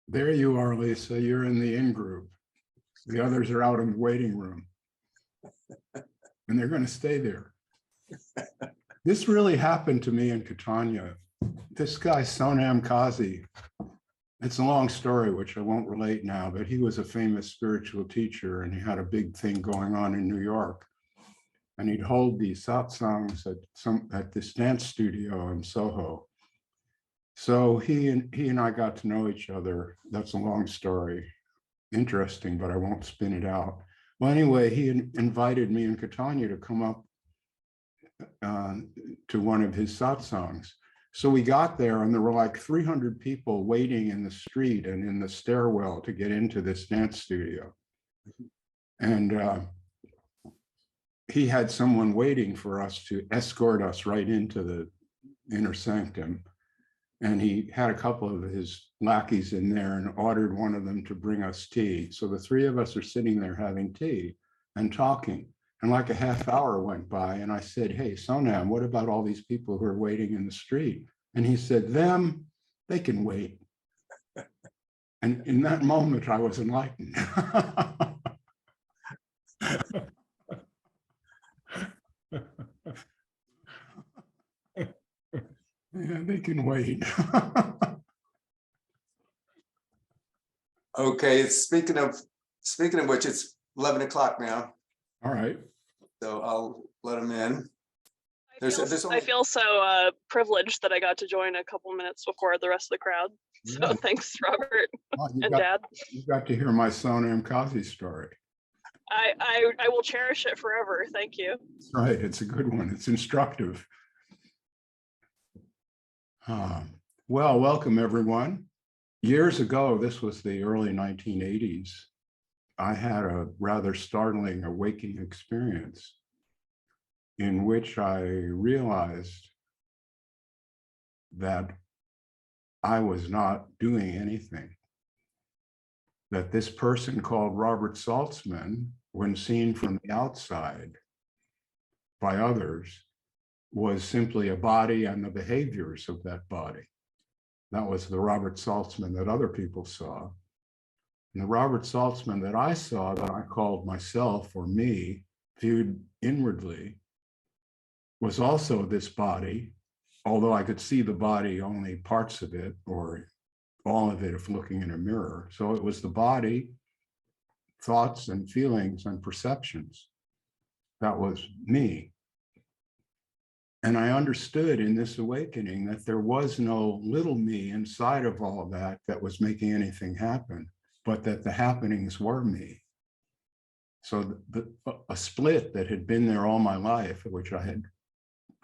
There you are, Lisa. You're in the in group. The others are out in the waiting room. And they're going to stay there. This really happened to me in Catania. This guy, Sonam Kazi, it's a long story, which I won't relate now, but he was a famous spiritual teacher and he had a big thing going on in New York. And he'd hold these satsangs at this dance studio in Soho. So he and I got to know each other. That's a long story. Interesting, but I won't spin it out. Well, anyway, he invited me and Catania to come up to one of his satsangs. So we got there and there were like 300 people waiting in the street and in the stairwell to get into this dance studio. And he had someone waiting for us to escort us right into the inner sanctum. And he had a couple of his lackeys in there and ordered one of them to bring us tea. So the three of us are sitting there having tea and talking. And like a half hour went by and I said, hey, Sonam, what about all these people who are waiting in the street? And he said, them, they can wait. And in that moment, I was enlightened. Yeah, they can wait. Okay, speaking of which, it's 11 o'clock now. All right. So I'll let them in. I feel so privileged that I got to join a couple minutes before the rest of the crowd. So yeah. Thanks, Robert and Dad. You got to hear my Sonam Kazi story. I will cherish it forever. Thank you. That's right. It's a good one. It's instructive. Well, welcome everyone. Years ago, this was the early 1980s, I had a rather startling awakening experience in which I realized that I was not doing anything. That this person called Robert Saltzman, when seen from the outside by others, was simply a body and the behaviors of that body. That was the Robert Saltzman that other people saw. And the Robert Saltzman that I saw, that I called myself or me, viewed inwardly, was also this body, although I could see the body only parts of it or all of it if looking in a mirror. So it was the body, thoughts and feelings and perceptions. That was me. And I understood in this awakening that there was no little me inside of all of that that was making anything happen, but that the happenings were me. So a split that had been there all my life, which I had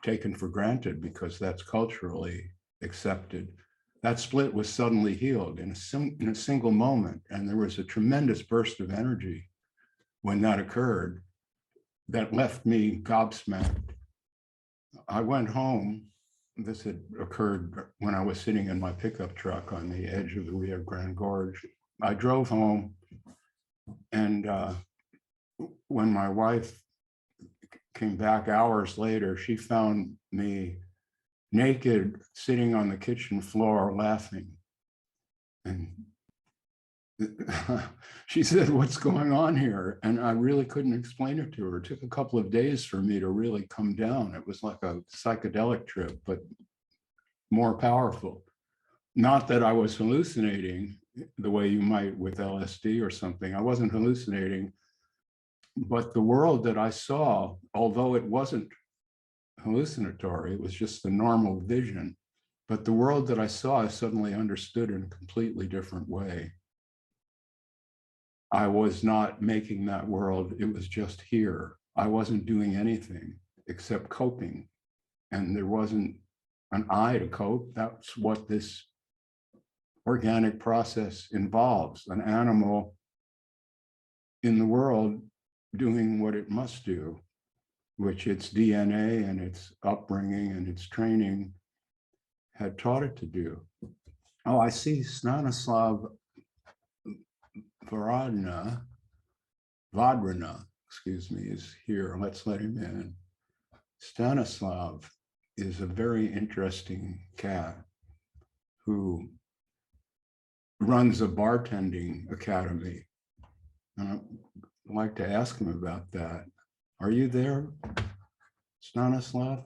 taken for granted because that's culturally accepted, that split was suddenly healed in a single moment. And there was a tremendous burst of energy when that occurred that left me gobsmacked. I went home. This had occurred when I was sitting in my pickup truck on the edge of the Rio Grande Gorge. I drove home, and when my wife came back hours later, she found me naked, sitting on the kitchen floor, laughing. And she said, what's going on here? And I really couldn't explain it to her. It took a couple of days for me to really come down. It was like a psychedelic trip, but more powerful. Not that I was hallucinating the way you might with LSD or something. I wasn't hallucinating, but the world that I saw, although it wasn't hallucinatory, it was just the normal vision, but the world that I saw, I suddenly understood in a completely different way. I was not making that world, it was just here. I wasn't doing anything except coping. And there wasn't an I to cope. That's what this organic process involves, an animal in the world doing what it must do, which its DNA and its upbringing and its training had taught it to do. Oh, I see Stanislav Vadrana, excuse me, is here. Let's let him in. Stanislav is a very interesting cat who runs a bartending academy. I'd like to ask him about that. Are you there, Stanislav?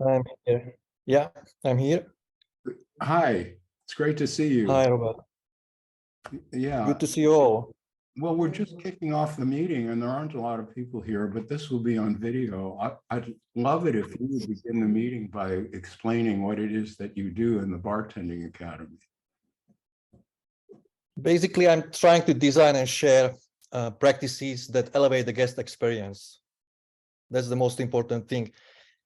I'm here. Yeah, I'm here. Hi, it's great to see you. Hi, Robert. Yeah. Good to see you all. Well, we're just kicking off the meeting and there aren't a lot of people here, but this will be on video. I'd love it if you would begin the meeting by explaining what it is that you do in the Bartending Academy. Basically, I'm trying to design and share practices that elevate the guest experience. That's the most important thing.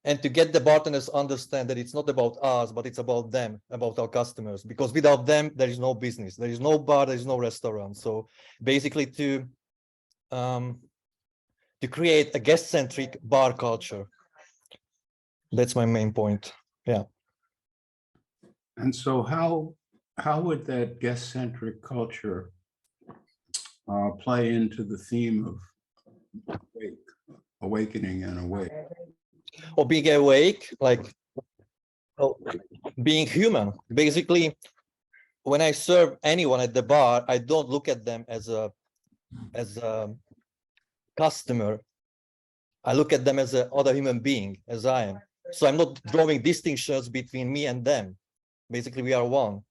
And to get the bartenders understand that it's not about us, but it's about them, about our customers, because without them, there is no business, there is no bar, there is no restaurant. So basically to create a guest-centric bar culture. That's my main point. Yeah. And so how would that guest-centric culture play into the theme of awakening and awake? Or being awake, like being human. Basically, when I serve anyone at the bar, I don't look at them as a customer. I look at them as another human being, as I am. So I'm not drawing distinctions between me and them. Basically, we are one.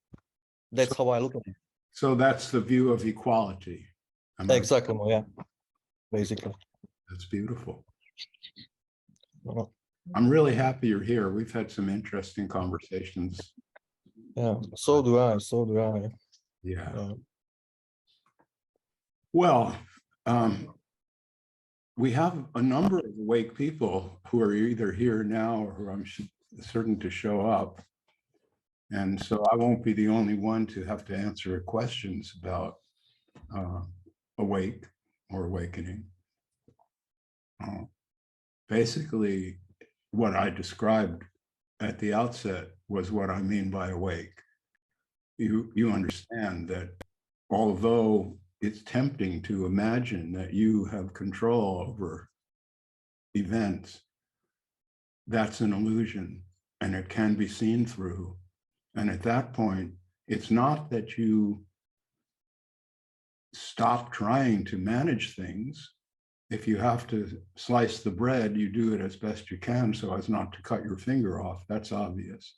That's how I look at it. So that's the view of equality. Exactly, yeah. Basically. That's beautiful. I'm really happy you're here. We've had some interesting conversations. Yeah, so do I, so do I. Yeah. Yeah. Well, we have a number of awake people who are either here now or who I'm certain to show up. And so I won't be the only one to have to answer questions about awake or awakening. Basically, what I described at the outset was what I mean by awake. You understand that although it's tempting to imagine that you have control over events, that's an illusion and it can be seen through. And at that point, it's not that you stop trying to manage things. If you have to slice the bread, you do it as best you can so as not to cut your finger off. That's obvious.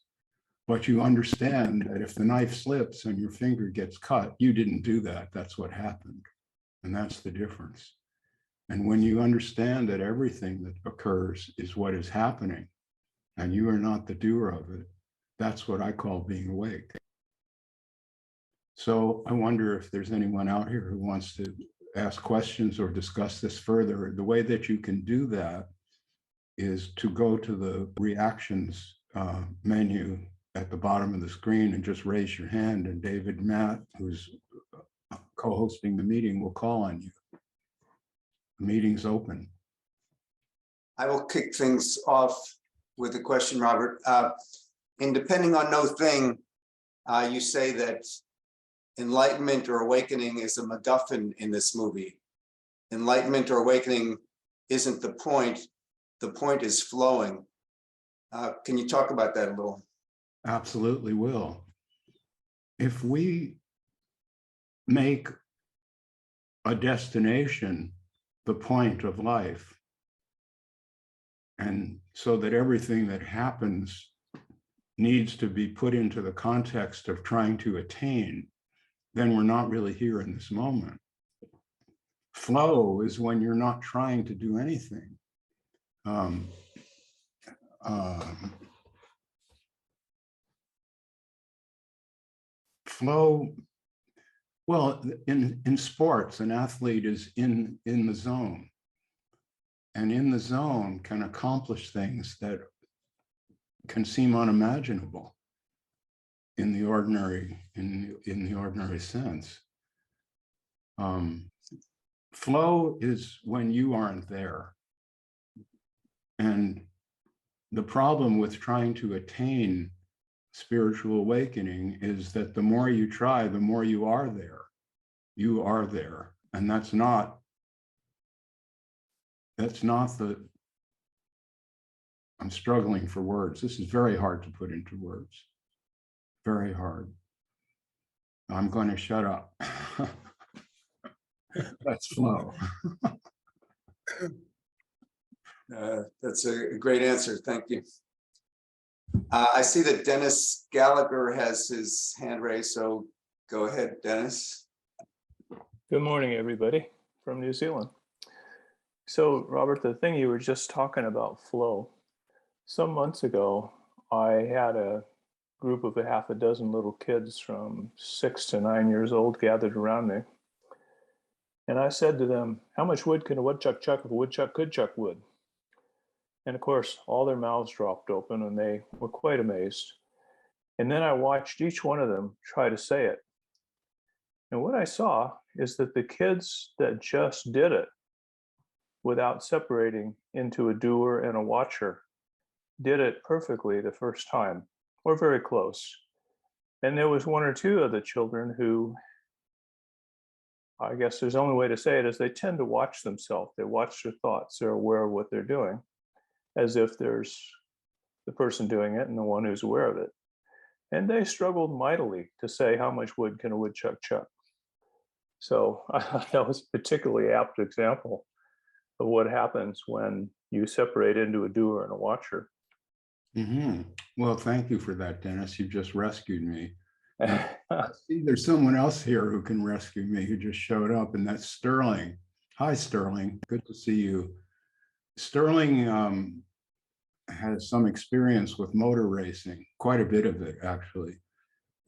But you understand that if the knife slips and your finger gets cut, you didn't do that. That's what happened. And that's the difference. And when you understand that everything that occurs is what is happening and you are not the doer of it, that's what I call being awake. So I wonder if there's anyone out here who wants to ask questions or discuss this further. The way that you can do that is to go to the reactions menu at the bottom of the screen and just raise your hand, and David Matt, who's co-hosting the meeting, will call on you. The meeting's open. I will kick things off with a question, Robert. In Depending on No-Thing, you say that enlightenment or awakening is a MacGuffin in this movie. Enlightenment or awakening isn't the point is flowing. Can you talk about that a little? Absolutely will. If we make a destination the point of life, and so that everything that happens needs to be put into the context of trying to attain, then we're not really here in this moment. Flow is when you're not trying to do anything. Flow, well, in sports, an athlete is in the zone, and in the zone can accomplish things that can seem unimaginable in the ordinary sense. Flow is when you aren't there. And the problem with trying to attain spiritual awakening is that the more you try, the more you are there. You are there. And that's not the, I'm struggling for words. This is very hard to put into words. Very hard. I'm going to shut up. That's flow. That's a great answer. Thank you. I see that Dennis Gallagher has his hand raised, so go ahead, Dennis. Good morning, everybody from New Zealand. So, Robert, the thing you were just talking about, flow. Some months ago, I had a group of a half a dozen little kids from 6 to 9 years old gathered around me. And I said to them, how much wood can a woodchuck chuck if a woodchuck could chuck wood? And of course, all their mouths dropped open and they were quite amazed. And then I watched each one of them try to say it. And what I saw is that the kids that just did it without separating into a doer and a watcher did it perfectly the first time, or very close. And there was one or two of the children who, I guess there's only way to say it, is they tend to watch themselves. They watch their thoughts. They're aware of what they're doing, as if there's the person doing it and the one who's aware of it. And they struggled mightily to say how much wood can a woodchuck chuck. So I thought that was a particularly apt example of what happens when you separate into a doer and a watcher. Mm-hmm. Well, thank you for that, Dennis. You just rescued me. I see there's someone else here who can rescue me who just showed up, and that's Sterling. Hi, Sterling. Good to see you. Sterling has some experience with motor racing, quite a bit of it, actually.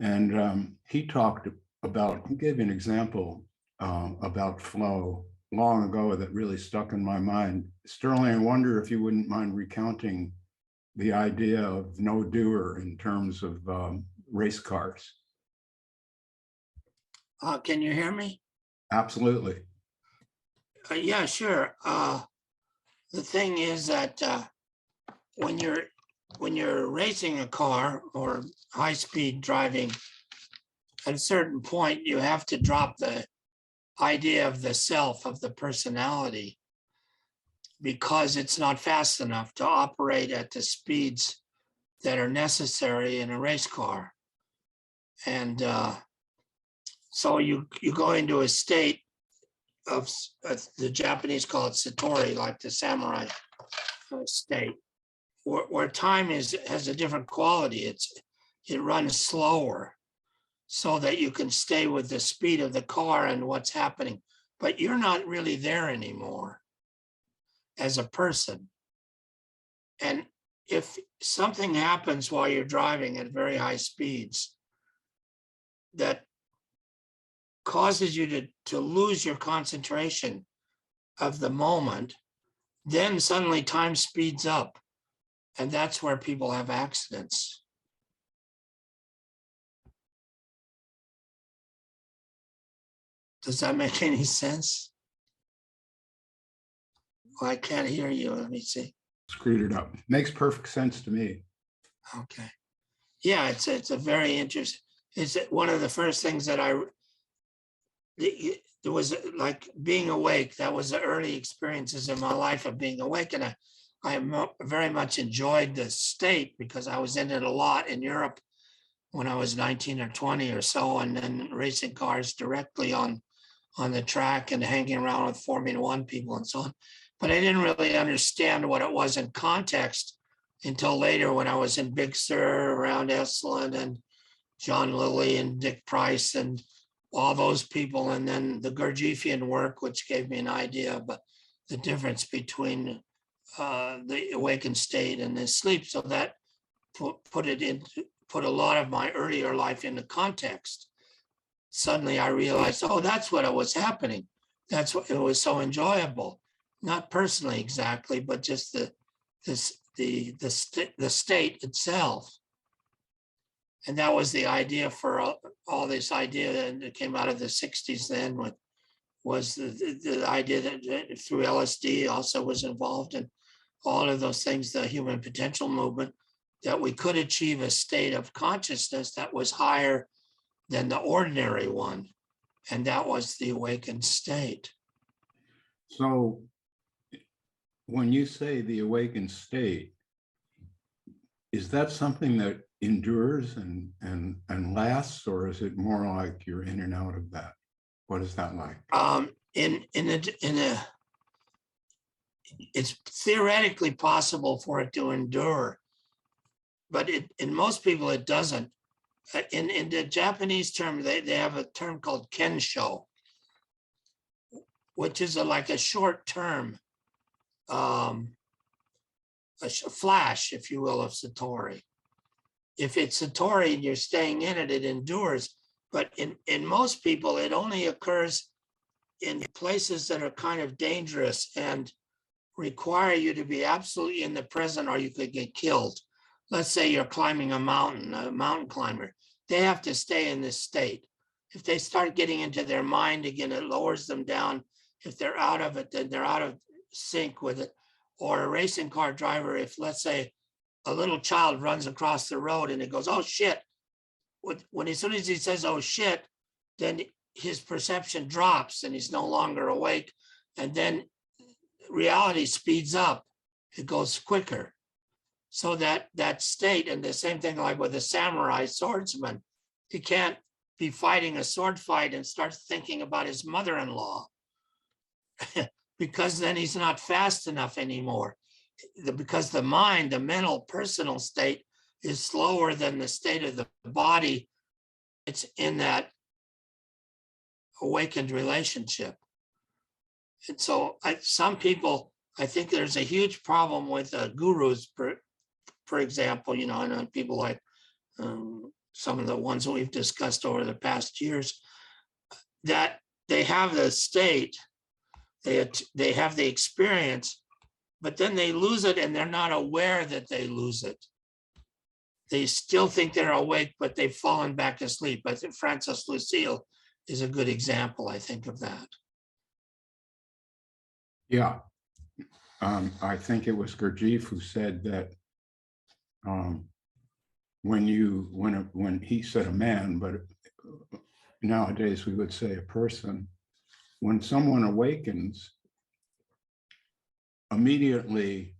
And he gave an example about flow long ago that really stuck in my mind. Sterling, I wonder if you wouldn't mind recounting the idea of no doer in terms of race cars. Can you hear me? Absolutely. Yeah, sure. The thing is that when you're racing a car or high-speed driving, at a certain point you have to drop the idea of the self, of the personality, because it's not fast enough to operate at the speeds that are necessary in a race car. And so you go into a state of, the Japanese call it Satori, like the samurai state, where time has a different quality. It runs slower so that you can stay with the speed of the car and what's happening, but you're not really there anymore as a person. And if something happens while you're driving at very high speeds that causes you to lose your concentration of the moment, then suddenly time speeds up. And that's where people have accidents. Does that make any sense? Well, I can't hear you. Let me see. Screwed it up. Makes perfect sense to me. Okay. Yeah, it's a very interesting. It's one of the first things that there was like being awake. That was the early experiences in my life of being awake. And I very much enjoyed the state because I was in it a lot in Europe when I was 19 or 20 or so, and then racing cars directly on the track and hanging around with Formula One people and so on. But I didn't really understand what it was in context until later when I was in Big Sur around Esalen and John Lilly and Dick Price and all those people. And then the Gurdjieffian work, which gave me an idea of the difference between the awakened state and the sleep. So that put a lot of my earlier life into context. Suddenly I realized, oh, that's what was happening. That's what it was so enjoyable. Not personally exactly, but just the state itself. And that was the idea for all this idea that came out of the 60s then was the idea that through LSD also was involved in all of those things, the human potential movement, that we could achieve a state of consciousness that was higher than the ordinary one. And that was the awakened state. So when you say the awakened state, is that something that endures and lasts, or is it more like you're in and out of that? What is that like? It's theoretically possible for it to endure, but in most people it doesn't. In the Japanese term, they have a term called kensho, which is like a short term, a flash, if you will, of Satori. If it's Satori and you're staying in it, it endures. But in most people, it only occurs in places that are kind of dangerous and require you to be absolutely in the present, or you could get killed. Let's say you're climbing a mountain climber. They have to stay in this state. If they start getting into their mind again, it lowers them down. If they're out of it, then they're out of sync with it. Or a racing car driver, if let's say a little child runs across the road and it goes, oh shit. When as soon as he says, oh shit, then his perception drops and he's no longer awake. And then reality speeds up. It goes quicker. So that state, and the same thing like with a samurai swordsman, he can't be fighting a sword fight and start thinking about his mother-in-law because then he's not fast enough anymore. Because the mind, the mental, personal state is slower than the state of the body. It's in that awakened relationship. And so some people, I think there's a huge problem with gurus, for example, you know, I know people like some of the ones that we've discussed over the past years, that they have the state, they have the experience, but then they lose it and they're not aware that they lose it. They still think they're awake, but they've fallen back to sleep. I think Francis Lucille is a good example, I think, of that. Yeah. I think it was Gurdjieff who said that when he said a man, but nowadays we would say a person, when someone awakens, immediately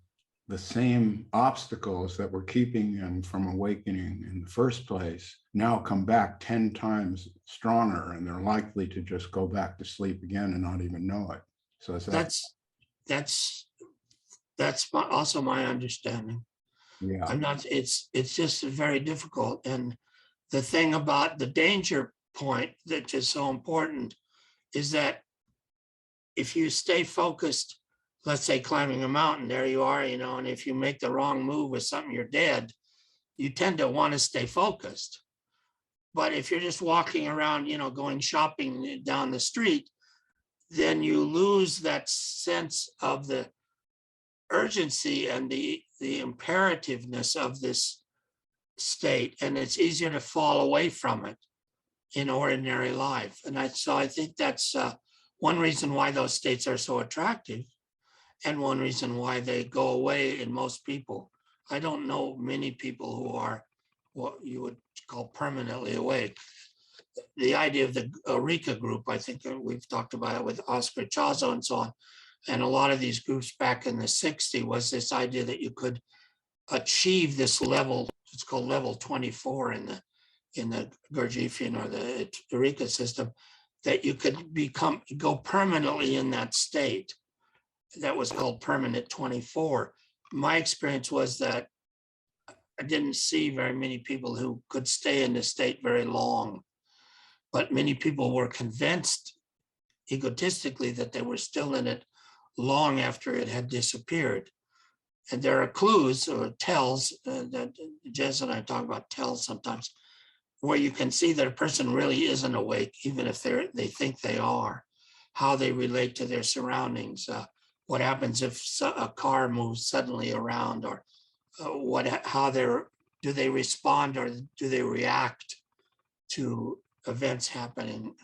the same obstacles that were keeping them from awakening in the first place now come back 10 times stronger, and they're likely to just go back to sleep again and not even know it. So that's also my understanding. Yeah. I'm not, it's just very difficult. And the thing about the danger point that is so important is that if you stay focused, let's say climbing a mountain, there you are, you know, and if you make the wrong move with something, you're dead, you tend to want to stay focused. But if you're just walking around, you know, going shopping down the street, then you lose that sense of the urgency and the imperativeness of this state, and it's easier to fall away from it in ordinary life. And so I think that's one reason why those states are so attractive, and one reason why they go away in most people. I don't know many people who are what you would call permanently awake. The idea of the Eureka group, I think we've talked about it with Oscar Chazo and so on, and a lot of these groups back in the 60s was this idea that you could achieve this level, it's called level 24 in the Gurdjieffian or the Eureka system, that you could go permanently in that state. That was called permanent 24. My experience was that I didn't see very many people who could stay in this state very long, but many people were convinced egotistically that they were still in it long after it had disappeared. And there are clues or tells that Jess and I talk about tells sometimes, where you can see that a person really isn't awake, even if they think they are, how they relate to their surroundings, what happens if a car moves suddenly around, or do they respond or do they react to events happening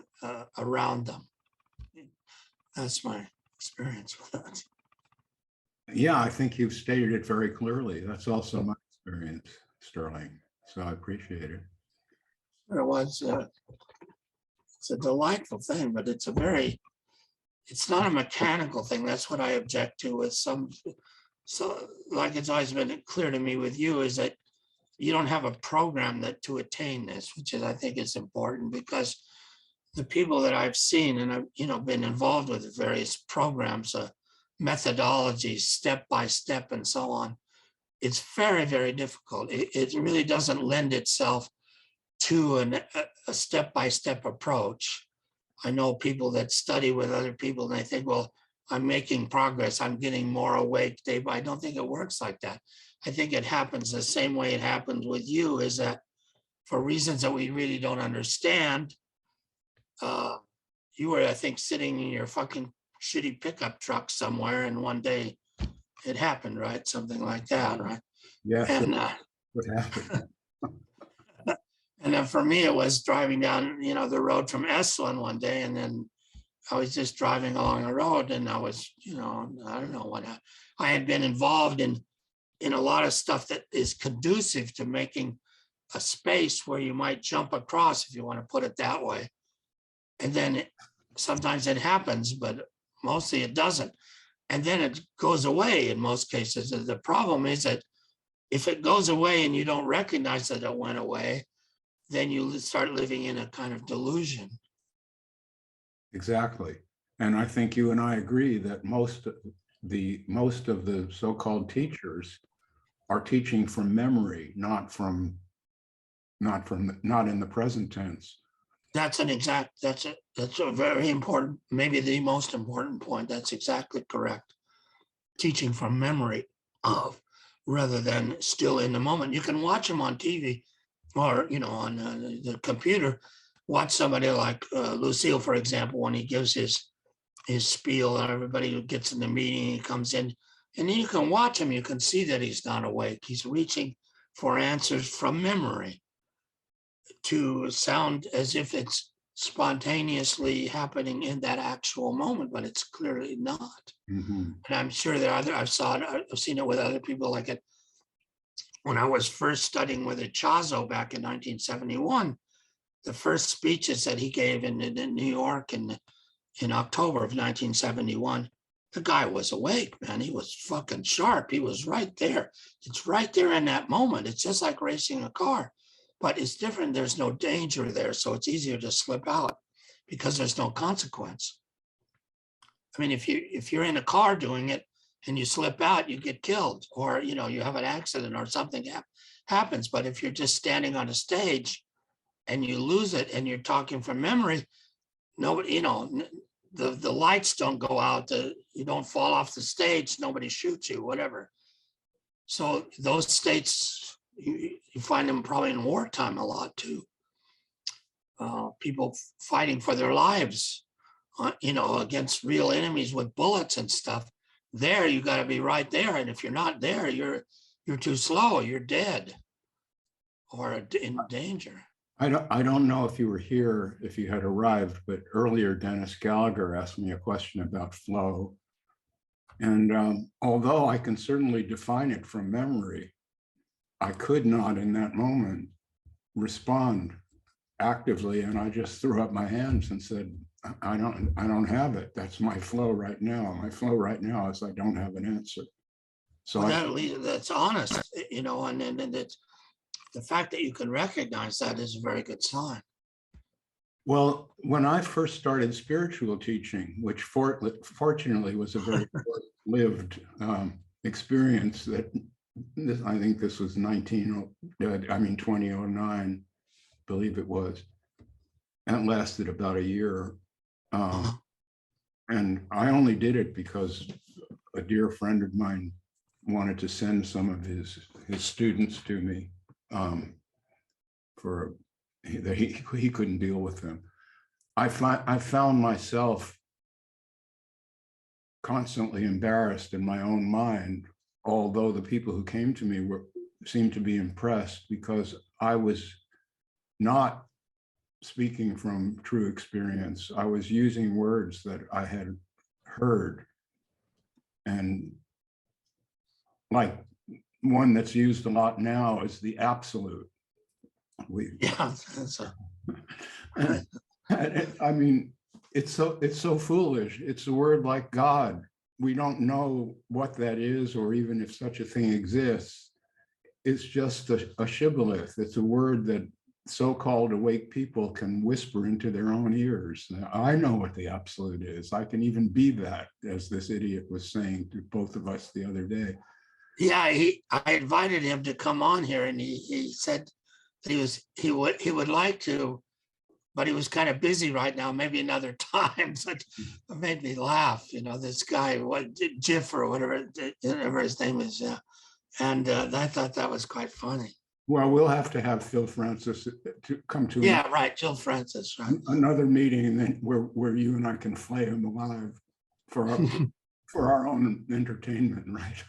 around them. That's my experience with that. Yeah, I think you've stated it very clearly. That's also my experience, Sterling. So I appreciate it. It was, it's a delightful thing, but it's not a mechanical thing. That's what I object to with some, so like it's always been clear to me with you, is that you don't have a program that to attain this, which is, I think is important, because the people that I've seen, and I've, you know, been involved with various programs, methodologies, step by step and so on, it's very, very difficult. It really doesn't lend itself to a step-by-step approach. I know people that study with other people and they think, well, I'm making progress, I'm getting more awake day by. I don't think it works like that. I think it happens the same way it happens with you, is that for reasons that we really don't understand, you were, I think, sitting in your fucking shitty pickup truck somewhere, and one day it happened, right? Something like that, right? Yes. And What happened? and then for me, it was driving down, you know, the road from Esalen one day, and then I was just driving along the road, and I was, you know, I don't know what I had been involved in a lot of stuff that is conducive to making a space where you might jump across, if you want to put it that way. And then sometimes it happens, but mostly it doesn't. And then it goes away in most cases. The problem is that if it goes away and you don't recognize that it went away, then you start living in a kind of delusion. Exactly. And I think you and I agree that most of the so-called teachers are teaching from memory, not in the present tense. That's a very important, maybe the most important point. That's exactly correct. Teaching from memory of, rather than still in the moment. You can watch them on TV or, you know, on the computer. Watch somebody like Lucille, for example, when he gives his spiel and everybody who gets in the meeting, he comes in, and then you can watch him. You can see that he's not awake. He's reaching for answers from memory to sound as if it's spontaneously happening in that actual moment, but it's clearly not. Mm-hmm. And I'm sure that I've seen it with other people. Like it when I was first studying with Chazo back in 1971, the first speeches that he gave in New York in October of 1971, the guy was awake, man. He was fucking sharp. He was right there. It's right there in that moment. It's just like racing a car, but it's different. There's no danger there. So it's easier to slip out because there's no consequence. I mean, if you're in a car doing it and you slip out, you get killed, or, you know, you have an accident or something happens. But if you're just standing on a stage and you lose it and you're talking from memory, nobody, you know, the lights don't go out, you don't fall off the stage, nobody shoots you, whatever. So those states, you find them probably in wartime a lot too. People fighting for their lives, you know, against real enemies with bullets and stuff. There, you got to be right there, and if you're not there, you're too slow, you're dead, or in danger. I don't know if you were here, if you had arrived, but earlier Dennis Gallagher asked me a question about flow. And although I can certainly define it from memory, I could not in that moment respond actively. And I just threw up my hands and said, I don't have it. That's my flow right now. My flow right now is I don't have an answer. So well, that's honest, you know, and it's, the fact that you can recognize that is a very good sign. Well, when I first started spiritual teaching, which fortunately was a very lived experience, that I think this was 2009, I believe it was. And it lasted about a year. And I only did it because a dear friend of mine wanted to send some of his students to me. For that he couldn't deal with them. I found myself constantly embarrassed in my own mind, although the people who came to me seemed to be impressed, because I was not speaking from true experience. I was using words that I had heard, and like one that's used a lot now is the absolute. Yeah, I mean, it's so foolish. It's a word like God. We don't know what that is, or even if such a thing exists. is just a shibboleth. It's a word that so-called awake people can whisper into their own ears. I know what the absolute is. I can even be that, as this idiot was saying to both of us the other day. Yeah, I invited him to come on here, and he said that he would like to, but he was kind of busy right now, maybe another time. So it made me laugh. You know, this guy, what Jiff or whatever his name is, and I thought that was quite funny. Well, we'll have to have Phil Francis to come to Right, Jill Francis, right. Another meeting, and then where you and I can flay him alive for our own entertainment, right?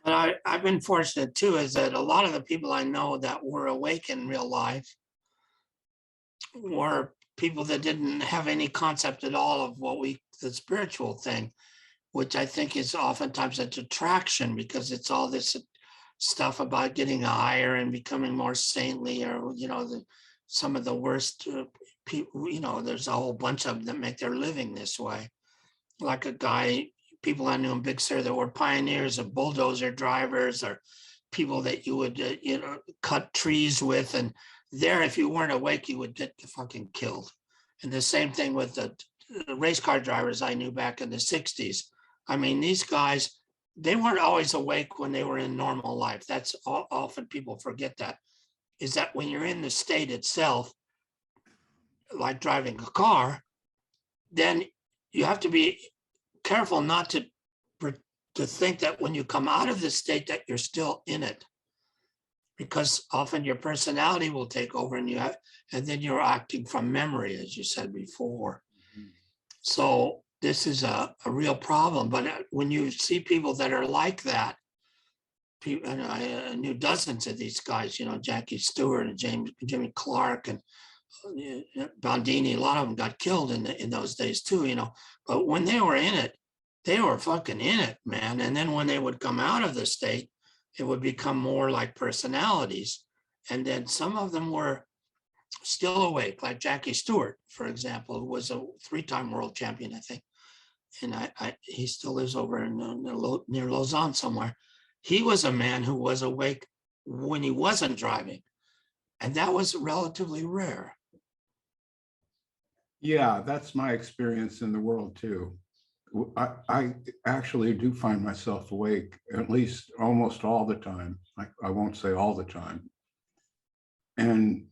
But I've been fortunate too, is that a lot of the people I know that were awake in real life were people that didn't have any concept at all of the spiritual thing, which I think is oftentimes a detraction, because it's all this stuff about getting higher and becoming more saintly, or, you know, some of the worst people, you know, there's a whole bunch of them that make their living this way. Like a guy, people I knew in Big Sur that were pioneers of bulldozer drivers, or people that you would, you know, cut trees with. And there, if you weren't awake, you would get fucking killed. And the same thing with the race car drivers I knew back in the 60s. I mean, these guys, they weren't always awake when they were in normal life. That's often people forget that, is that when you're in the state itself, like driving a car, then you have to be careful not to think that when you come out of the state that you're still in it, because often your personality will take over, and then you're acting from memory, as you said before. Mm-hmm. So this is a real problem. But when you see people that are like that, and I knew dozens of these guys, you know, Jackie Stewart and Jimmy Clark and Bondini, a lot of them got killed in those days too, you know. But when they were in it, they were fucking in it, man. And then when they would come out of the state, it would become more like personalities. And then some of them were still awake, like Jackie Stewart, for example, who was a 3-time world champion, I think. And he still lives over near Lausanne somewhere. He was a man who was awake when he wasn't driving. And that was relatively rare. Yeah, that's my experience in the world too. I actually do find myself awake at least almost all the time. I won't say all the time. And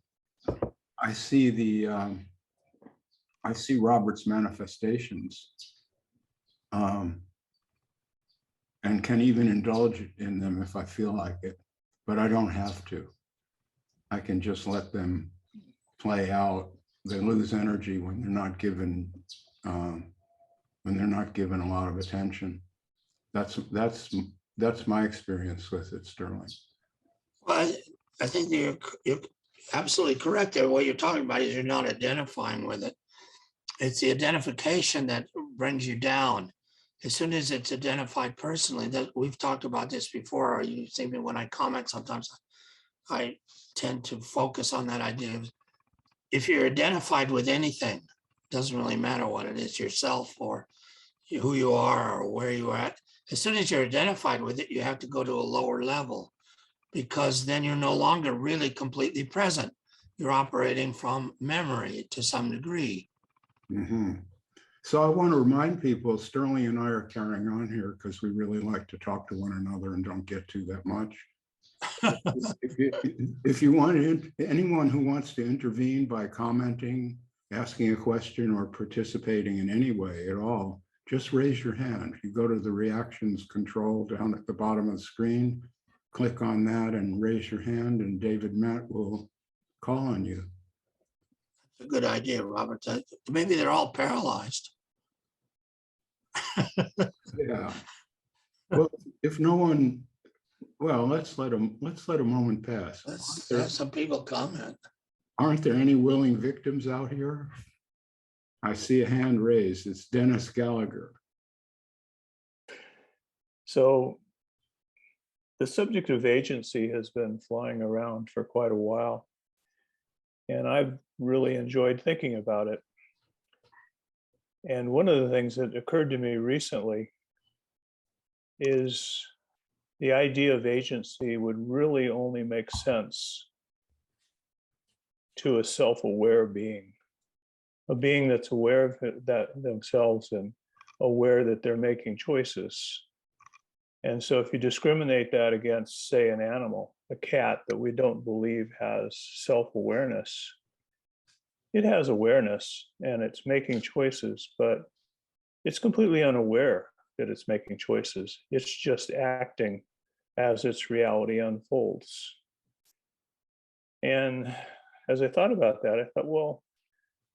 I see I see Robert's manifestations, and can even indulge in them if I feel like it, but I don't have to. I can just let them play out. They lose energy when they're not given a lot of attention. That's my experience with it, Sterling. Well, I think you're absolutely correct there. What you're talking about is you're not identifying with it. It's the identification that brings you down. As soon as it's identified personally, that we've talked about this before, or you see me when I comment, sometimes I tend to focus on that idea of, if you're identified with anything, doesn't really matter what it is, yourself or who you are or where you are at. As soon as you're identified with it, you have to go to a lower level, because then you're no longer really completely present. You're operating from memory to some degree. Mm-hmm. So I want to remind people, Sterling and I are carrying on here because we really like to talk to one another and don't get to that much. If you want anyone who wants to intervene by commenting, asking a question, or participating in any way at all, just raise your hand. You go to the reactions control down at the bottom of the screen, click on that and raise your hand, and David Matt will call on you. That's a good idea, Robert. Maybe they're all paralyzed. Yeah. Well, if no one, well, let's let a moment pass. Let's have some people comment. Aren't there any willing victims out here? I see a hand raised. It's Dennis Gallagher. So the subject of agency has been flying around for quite a while, and I've really enjoyed thinking about it. And one of the things that occurred to me recently is the idea of agency would really only make sense to a self-aware being, a being that's aware of that themselves and aware that they're making choices. And so if you discriminate that against, say, an animal, a cat that we don't believe has self-awareness, it has awareness and it's making choices, but it's completely unaware that it's making choices. It's just acting as its reality unfolds. And as I thought about that, I thought, well,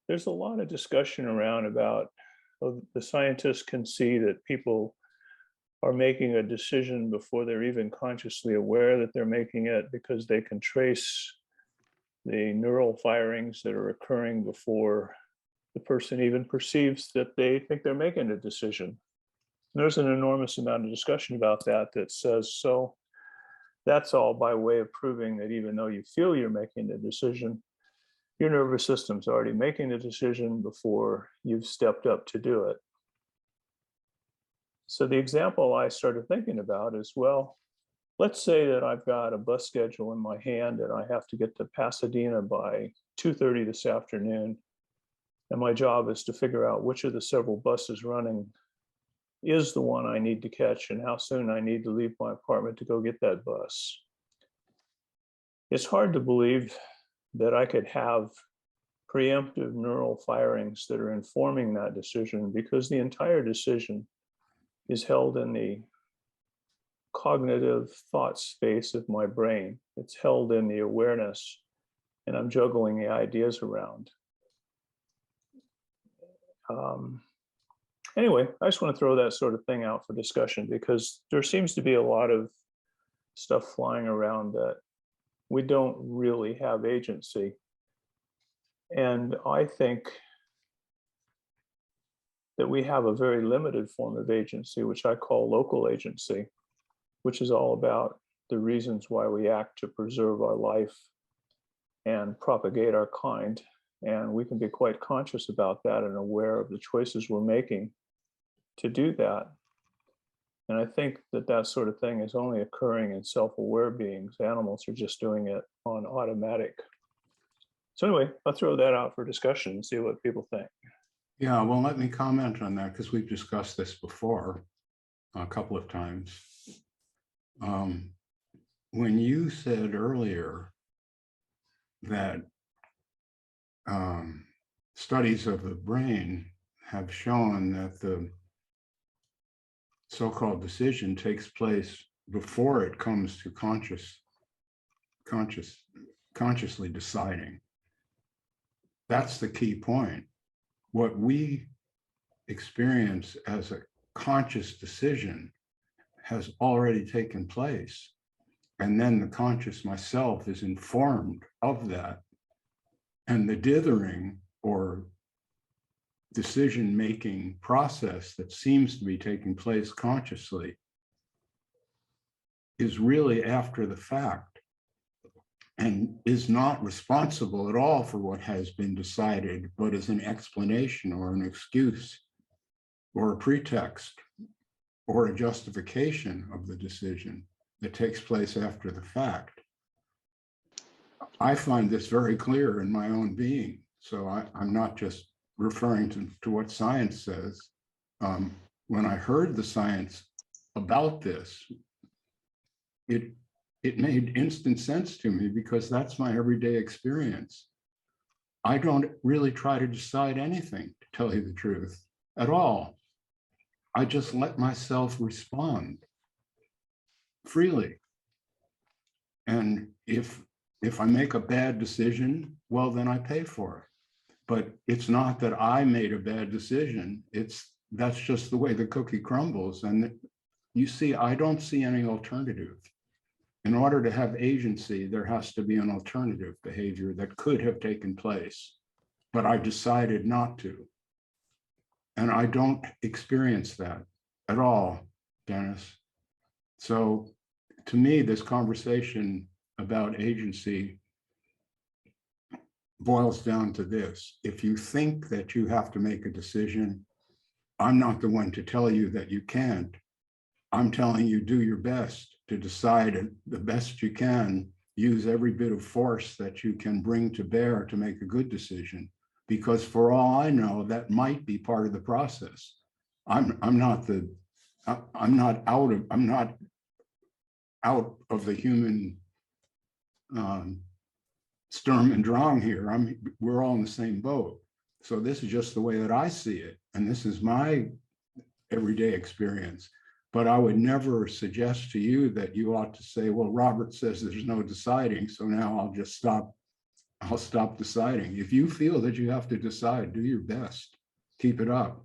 there's a lot of discussion around about the scientists can see that people are making a decision before they're even consciously aware that they're making it, because they can trace the neural firings that are occurring before the person even perceives that they think they're making a decision. And there's an enormous amount of discussion about that that says, so that's all by way of proving that even though you feel you're making the decision, your nervous system's already making the decision before you've stepped up to do it. So the example I started thinking about is, well, let's say that I've got a bus schedule in my hand and I have to get to Pasadena by 2:30 this afternoon. And my job is to figure out which of the several buses running is the one I need to catch and how soon I need to leave my apartment to go get that bus. It's hard to believe that I could have preemptive neural firings that are informing that decision, because the entire decision is held in the cognitive thought space of my brain. It's held in the awareness, and I'm juggling the ideas around. Anyway, I just want to throw that sort of thing out for discussion, because there seems to be a lot of stuff flying around that we don't really have agency. And I think that we have a very limited form of agency, which I call local agency, which is all about the reasons why we act to preserve our life and propagate our kind. And we can be quite conscious about that and aware of the choices we're making to do that. And I think that that sort of thing is only occurring in self-aware beings. Animals are just doing it on automatic. So anyway, I'll throw that out for discussion and see what people think. Yeah, well, let me comment on that, because we've discussed this before a couple of times. When you said earlier that studies of the brain have shown that the so-called decision takes place before it comes to consciously deciding. That's the key point. What we experience as a conscious decision has already taken place. And then the conscious myself is informed of that. And the dithering or decision-making process that seems to be taking place consciously is really after the fact and is not responsible at all for what has been decided, but is an explanation or an excuse or a pretext or a justification of the decision that takes place after the fact. I find this very clear in my own being. So I'm not just referring to what science says. When I heard the science about this, it made instant sense to me, because that's my everyday experience. I don't really try to decide anything, to tell you the truth, at all. I just let myself respond freely. And if I make a bad decision, well, then I pay for it. But it's not that I made a bad decision. That's just the way the cookie crumbles. And you see, I don't see any alternative. In order to have agency, there has to be an alternative behavior that could have taken place, but I decided not to. And I don't experience that at all, Dennis. So to me, this conversation about agency boils down to this. If you think that you have to make a decision, I'm not the one to tell you that you can't. I'm telling you, do your best. to decide the best you can, use every bit of force that you can bring to bear to make a good decision. Because for all I know, that might be part of the process. I'm not out of the human Sturm and Drang here. We're all in the same boat. So this is just the way that I see it. And this is my everyday experience. But I would never suggest to you that you ought to say, well, Robert says there's no deciding, so now I'll just stop. I'll stop deciding. If you feel that you have to decide, do your best. Keep it up.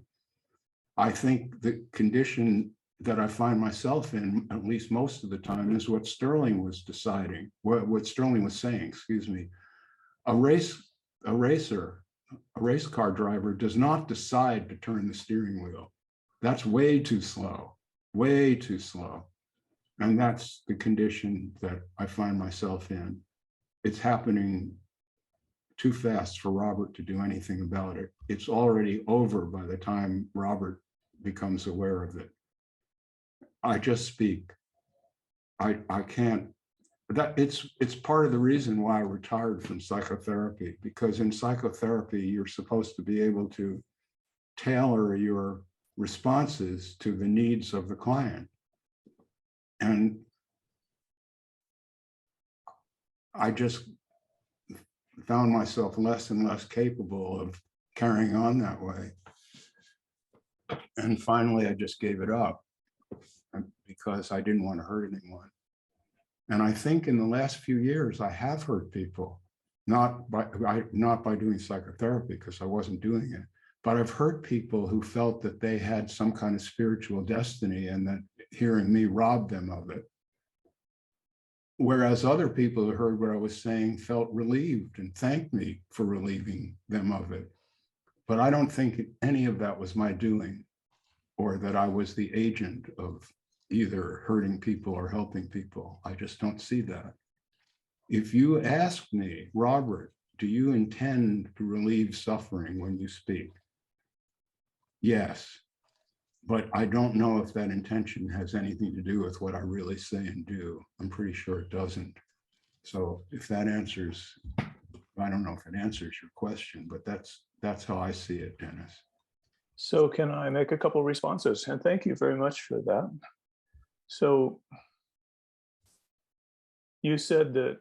I think the condition that I find myself in, at least most of the time, is what Sterling was deciding, what Sterling was saying, excuse me. A race car driver does not decide to turn the steering wheel. That's way too slow, way too slow. And that's the condition that I find myself in. It's happening too fast for Robert to do anything about it. It's already over by the time Robert becomes aware of it. I just speak. I can't. That it's part of the reason why I retired from psychotherapy, because in psychotherapy you're supposed to be able to tailor your responses to the needs of the client. And I just found myself less and less capable of carrying on that way. And finally, I just gave it up because I didn't want to hurt anyone. And I think in the last few years, I have hurt people, not by doing psychotherapy, because I wasn't doing it, but I've hurt people who felt that they had some kind of spiritual destiny and that hearing me robbed them of it. Whereas other people who heard what I was saying felt relieved and thanked me for relieving them of it. But I don't think any of that was my doing, or that I was the agent of either hurting people or helping people. I just don't see that. If you ask me, Robert, do you intend to relieve suffering when you speak? Yes, but I don't know if that intention has anything to do with what I really say and do. I'm pretty sure it doesn't. So if that answers, I don't know if it answers your question, but that's how I see it, Dennis. So can I make a couple responses? And thank you very much for that. So you said that,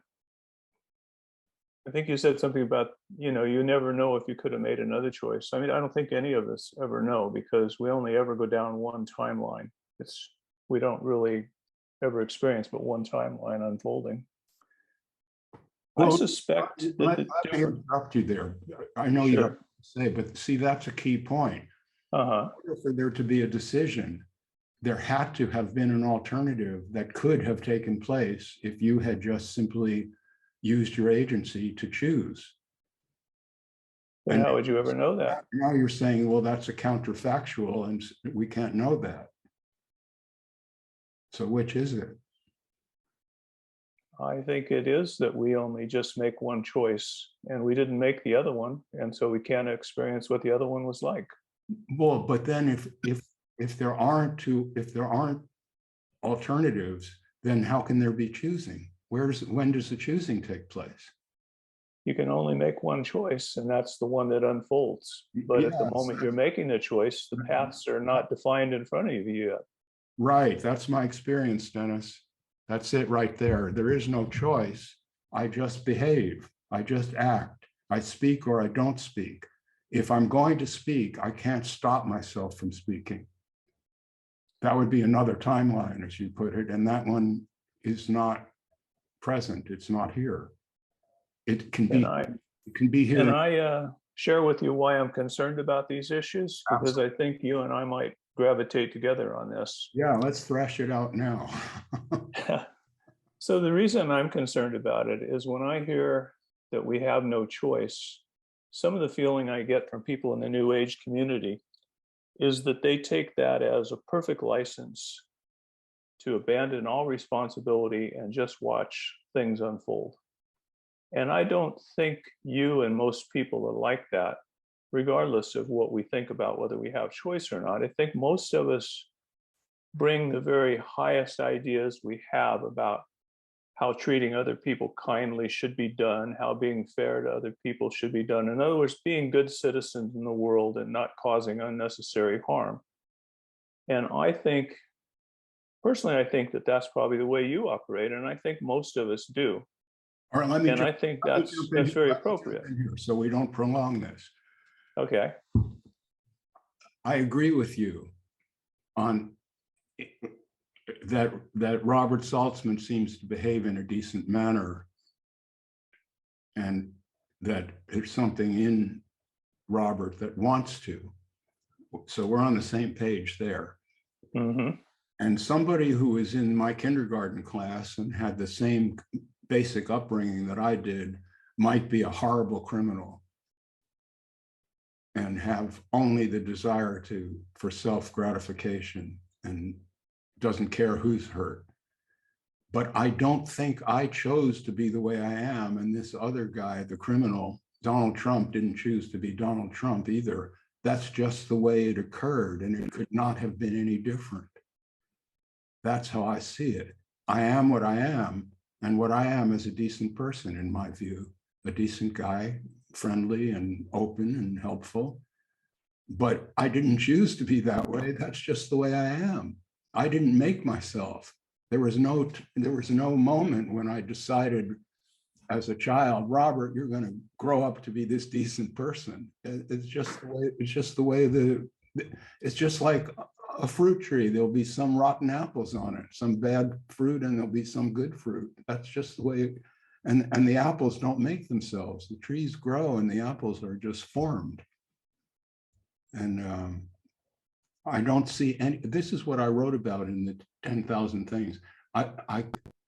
I think you said something about, you never know if you could have made another choice. I mean, I don't think any of us ever know, because we only ever go down one timeline. We don't really ever experience but one timeline unfolding. Well, I suspect that let me interrupt you there. I know you have to say, but see, that's a key point. For there to be a decision, there had to have been an alternative that could have taken place if you had just simply used your agency to choose. But how would you ever know that? Now you're saying, well, that's a counterfactual and we can't know that. So which is it? I think it is that we only just make one choice and we didn't make the other one. And so we can't experience what the other one was like. Well, but then if there aren't alternatives, then how can there be choosing? When does the choosing take place? You can only make one choice, and that's the one that unfolds. But at the moment you're making the choice, the paths are not defined in front of you yet. Right, that's my experience, Dennis. That's it right there. There is no choice. I just behave. I just act. I speak or I don't speak. If I'm going to speak, I can't stop myself from speaking. That would be another timeline, as you put it, and that one is not present. It's not here. It can be here. Can I share with you why I'm concerned about these issues? Because I think you and I might gravitate together on this. Yeah, let's thrash it out now. So the reason I'm concerned about it is when I hear that we have no choice, some of the feeling I get from people in the New Age community is that they take that as a perfect license to abandon all responsibility and just watch things unfold. And I don't think you and most people are like that, regardless of what we think about whether we have choice or not. I think most of us bring the very highest ideas we have about how treating other people kindly should be done, how being fair to other people should be done. In other words, being good citizens in the world and not causing unnecessary harm. And I think, personally, I think that that's probably the way you operate, and I think most of us do. All right, let me. And I think that's very appropriate. So we don't prolong this. Okay. I agree with you on that Robert Saltzman seems to behave in a decent manner, and that there's something in Robert that wants to. So we're on the same page there. Mm-hmm. And somebody who was in my kindergarten class and had the same basic upbringing that I did might be a horrible criminal and have only the desire for self-gratification and doesn't care who's hurt. But I don't think I chose to be the way I am. And this other guy, the criminal, Donald Trump, didn't choose to be Donald Trump either. That's just the way it occurred, and it could not have been any different. That's how I see it. I am what I am, and what I am is a decent person, in my view, a decent guy, friendly and open and helpful. But I didn't choose to be that way. That's just the way I am. I didn't make myself. There was no moment when I decided as a child, Robert, you're going to grow up to be this decent person. It's just the way it's just like a fruit tree. There'll be some rotten apples on it, some bad fruit, and there'll be some good fruit. That's just the way, and the apples don't make themselves. The trees grow and the apples are just formed. And I don't see any, this is what I wrote about in the 10,000 things. I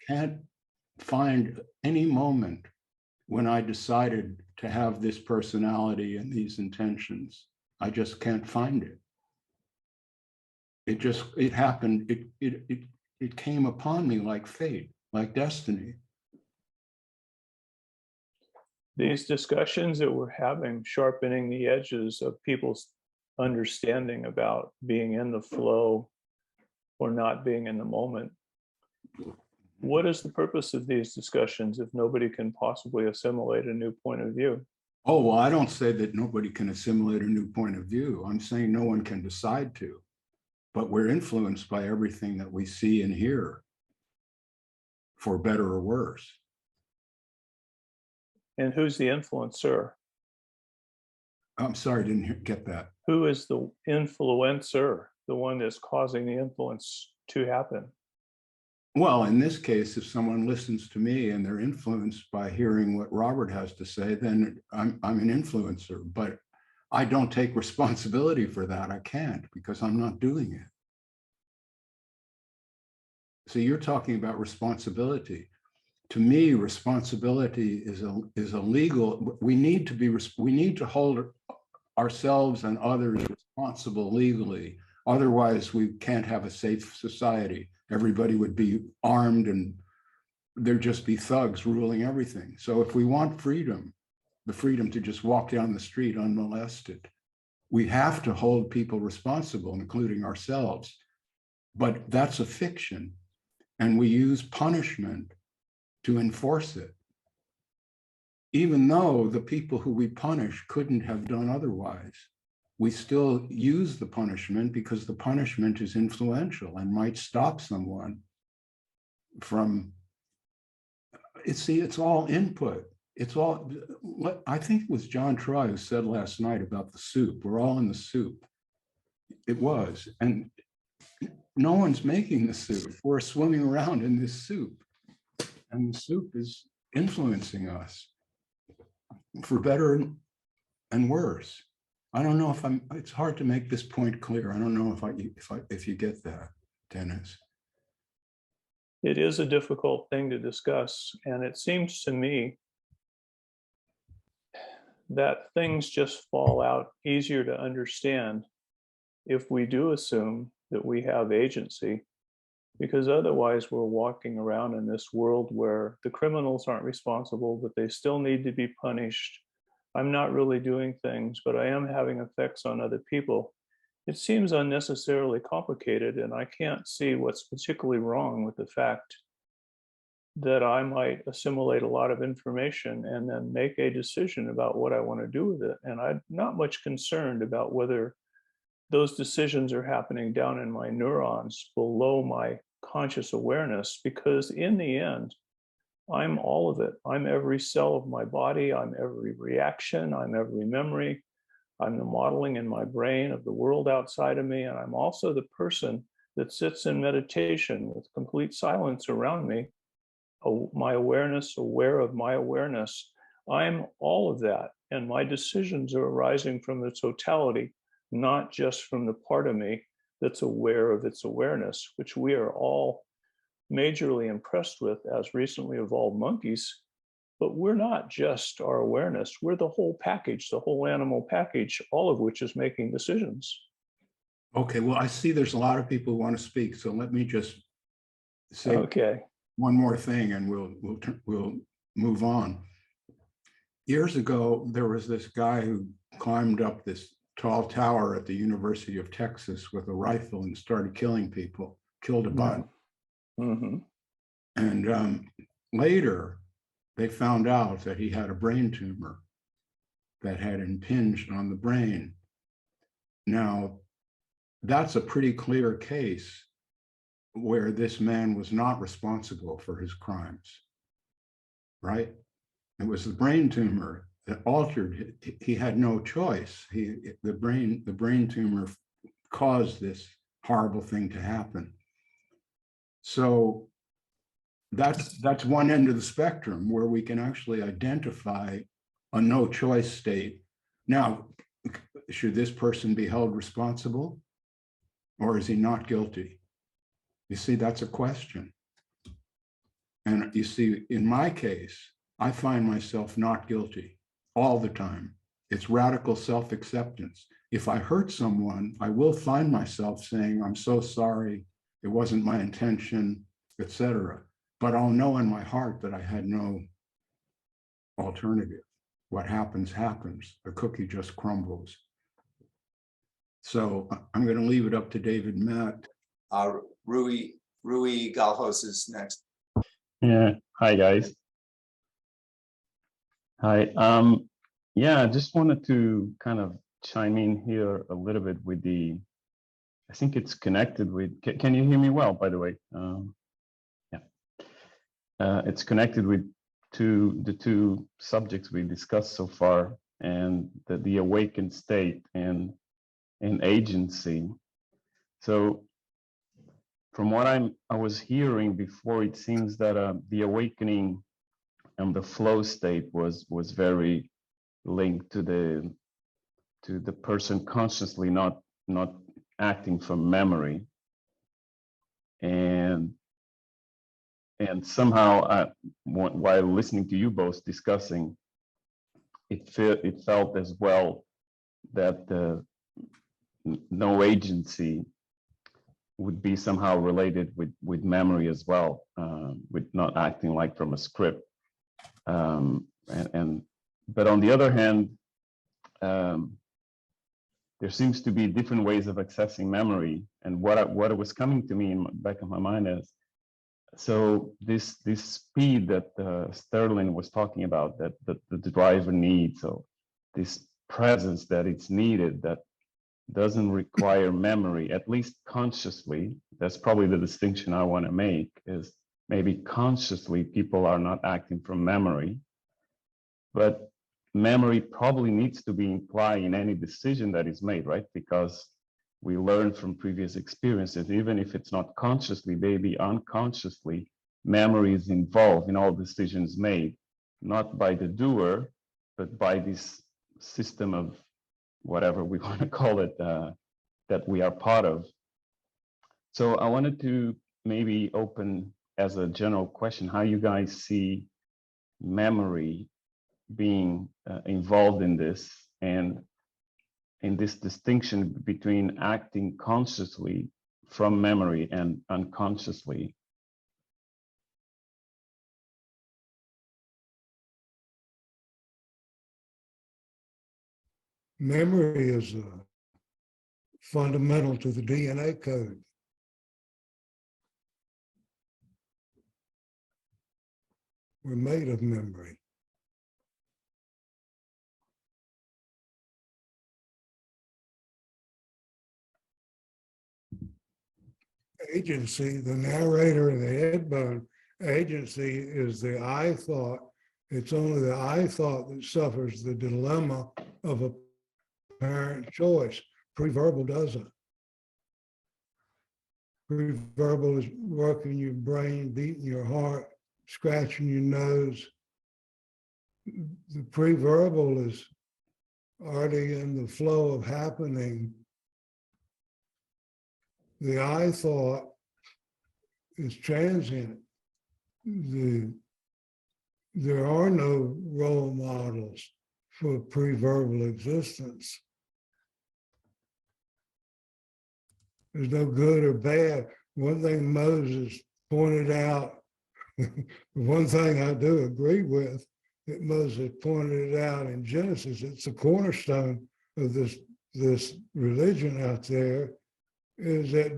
can't find any moment when I decided to have this personality and these intentions. I just can't find it. It happened. It came upon me like fate, like destiny. These discussions that we're having, sharpening the edges of people's understanding about being in the flow or not being in the moment. What is the purpose of these discussions if nobody can possibly assimilate a new point of view? Oh, well, I don't say that nobody can assimilate a new point of view. I'm saying no one can decide to, but we're influenced by everything that we see and hear, for better or worse. And who's the influencer? I'm sorry, I didn't get that. Who is the influencer, the one that's causing the influence to happen? Well, in this case, if someone listens to me and they're influenced by hearing what Robert has to say, then I'm an influencer, but I don't take responsibility for that. I can't, because I'm not doing it. So you're talking about responsibility. To me, responsibility is a legal, we need to hold ourselves and others responsible legally. Otherwise, we can't have a safe society. Everybody would be armed and there'd just be thugs ruling everything. So if we want freedom, the freedom to just walk down the street unmolested, we have to hold people responsible, including ourselves. But that's a fiction, and we use punishment to enforce it, even though the people who we punish couldn't have done otherwise. We still use the punishment because the punishment is influential and might stop someone from, it's all input. It's all, I think it was John Troy who said last night about the soup. We're all in the soup. It was, and no one's making the soup. We're swimming around in this soup, and the soup is influencing us for better and worse. I don't know if it's hard to make this point clear. I don't know if you get that, Dennis. It is a difficult thing to discuss, and it seems to me that things just fall out easier to understand if we do assume that we have agency, because otherwise we're walking around in this world where the criminals aren't responsible, but they still need to be punished. I'm not really doing things, but I am having effects on other people. it seems unnecessarily complicated, and I can't see what's particularly wrong with the fact that I might assimilate a lot of information and then make a decision about what I want to do with it. And I'm not much concerned about whether those decisions are happening down in my neurons below my conscious awareness, because in the end, I'm all of it. I'm every cell of my body. I'm every reaction. I'm every memory. I'm the modeling in my brain of the world outside of me. And I'm also the person that sits in meditation with complete silence around me, my awareness, aware of my awareness. I'm all of that. And my decisions are arising from the totality, not just from the part of me that's aware of its awareness, which we are all majorly impressed with as recently evolved monkeys. But we're not just our awareness, we're the whole package, the whole animal package, all of which is making decisions. Okay, well, I see there's a lot of people who want to speak, so let me just say one more thing and we'll move on. Years ago, there was this guy who climbed up this tall tower at the University of Texas with a rifle and started killing people, killed a bunch. Mm-hmm. And later, they found out that he had a brain tumor that had impinged on the brain. Now, that's a pretty clear case where this man was not responsible for his crimes, right? It was the brain tumor that altered. He had no choice. The brain tumor caused this horrible thing to happen. So that's one end of the spectrum where we can actually identify a no choice state. Now, should this person be held responsible, or is he not guilty? You see, that's a question. And you see, in my case, I find myself not guilty all the time. It's radical self-acceptance. If I hurt someone, I will find myself saying, I'm so sorry, it wasn't my intention, etc. But I'll know in my heart that I had no alternative. What happens, happens. The cookie just crumbles. So I'm going to leave it up to David Matt. Rui Galhos is next. Yeah. Hi, guys. Hi. Yeah, I just wanted to kind of chime in here a little bit with I think it's connected with, can you hear me well, by the way? Yeah. It's connected with the two subjects we discussed so far, and the awakened state and agency. So from what I was hearing before, it seems that the awakening and the flow state was very linked to the person consciously not acting from memory, and somehow while listening to you both discussing, it felt as well that no agency would be somehow related with memory as well, with not acting like from a script. But on the other hand, there seems to be different ways of accessing memory. And what was coming to me in the back of my mind is, so this speed that Sterling was talking about, that the driver needs, so this presence that it's needed, that doesn't require memory, at least consciously. That's probably the distinction I want to make, is maybe consciously people are not acting from memory, but memory probably needs to be implied in any decision that is made, right? Because we learn from previous experiences, even if it's not consciously, maybe unconsciously, memory is involved in all decisions made, not by the doer, but by this system of whatever we want to call it, that we are part of. So I wanted to maybe open as a general question, how you guys see memory being involved in this, and in this distinction between acting consciously from memory and unconsciously. Memory is a fundamental to the DNA code. We're made of memory. Agency, the narrator of the head bone, agency is the I thought. It's only the I thought that suffers the dilemma of a parent choice. Preverbal doesn't. Preverbal is working your brain, beating your heart, scratching your nose. The preverbal is already in the flow of happening. The I thought is transient. There are no role models for preverbal existence. There's no good or bad. One thing Moses pointed out, one thing I do agree with, that Moses pointed out in Genesis, it's the cornerstone of this religion out there, is that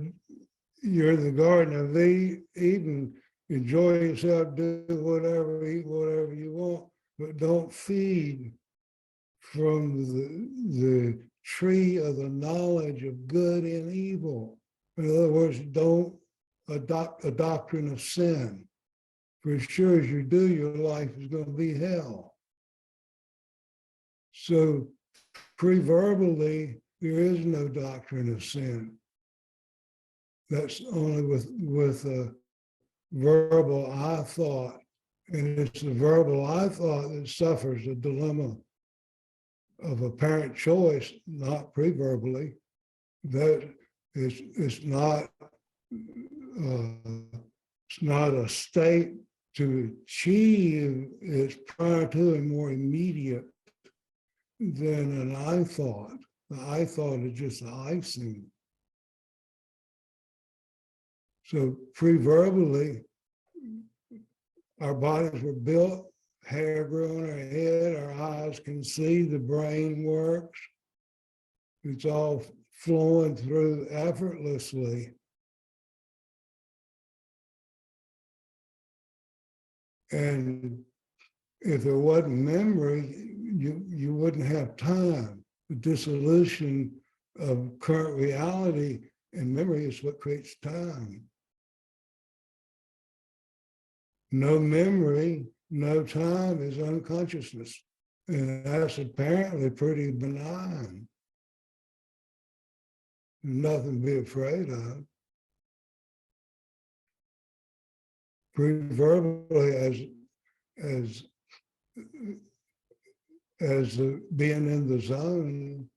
you're in the Garden of Eden, enjoy yourself, do whatever, eat whatever you want, but don't feed from the tree of the knowledge of good and evil. In other words, don't adopt a doctrine of sin. For as sure as you do, your life is going to be hell. So preverbally, there is no doctrine of sin. That's only with a verbal I thought. And it's the verbal I thought that suffers the dilemma of apparent choice, not preverbally. That it's not a state to achieve. It's prior to and more immediate than an I thought. The I thought is just the icing. So preverbally, our bodies were built, hair grew on our head, our eyes can see, the brain works. It's all flowing through effortlessly. And if there wasn't memory, you wouldn't have time. The dissolution of current reality and memory is what creates time. No memory, no time is unconsciousness. And that's apparently pretty benign. Nothing to be afraid of. Preverbally, as being in the zone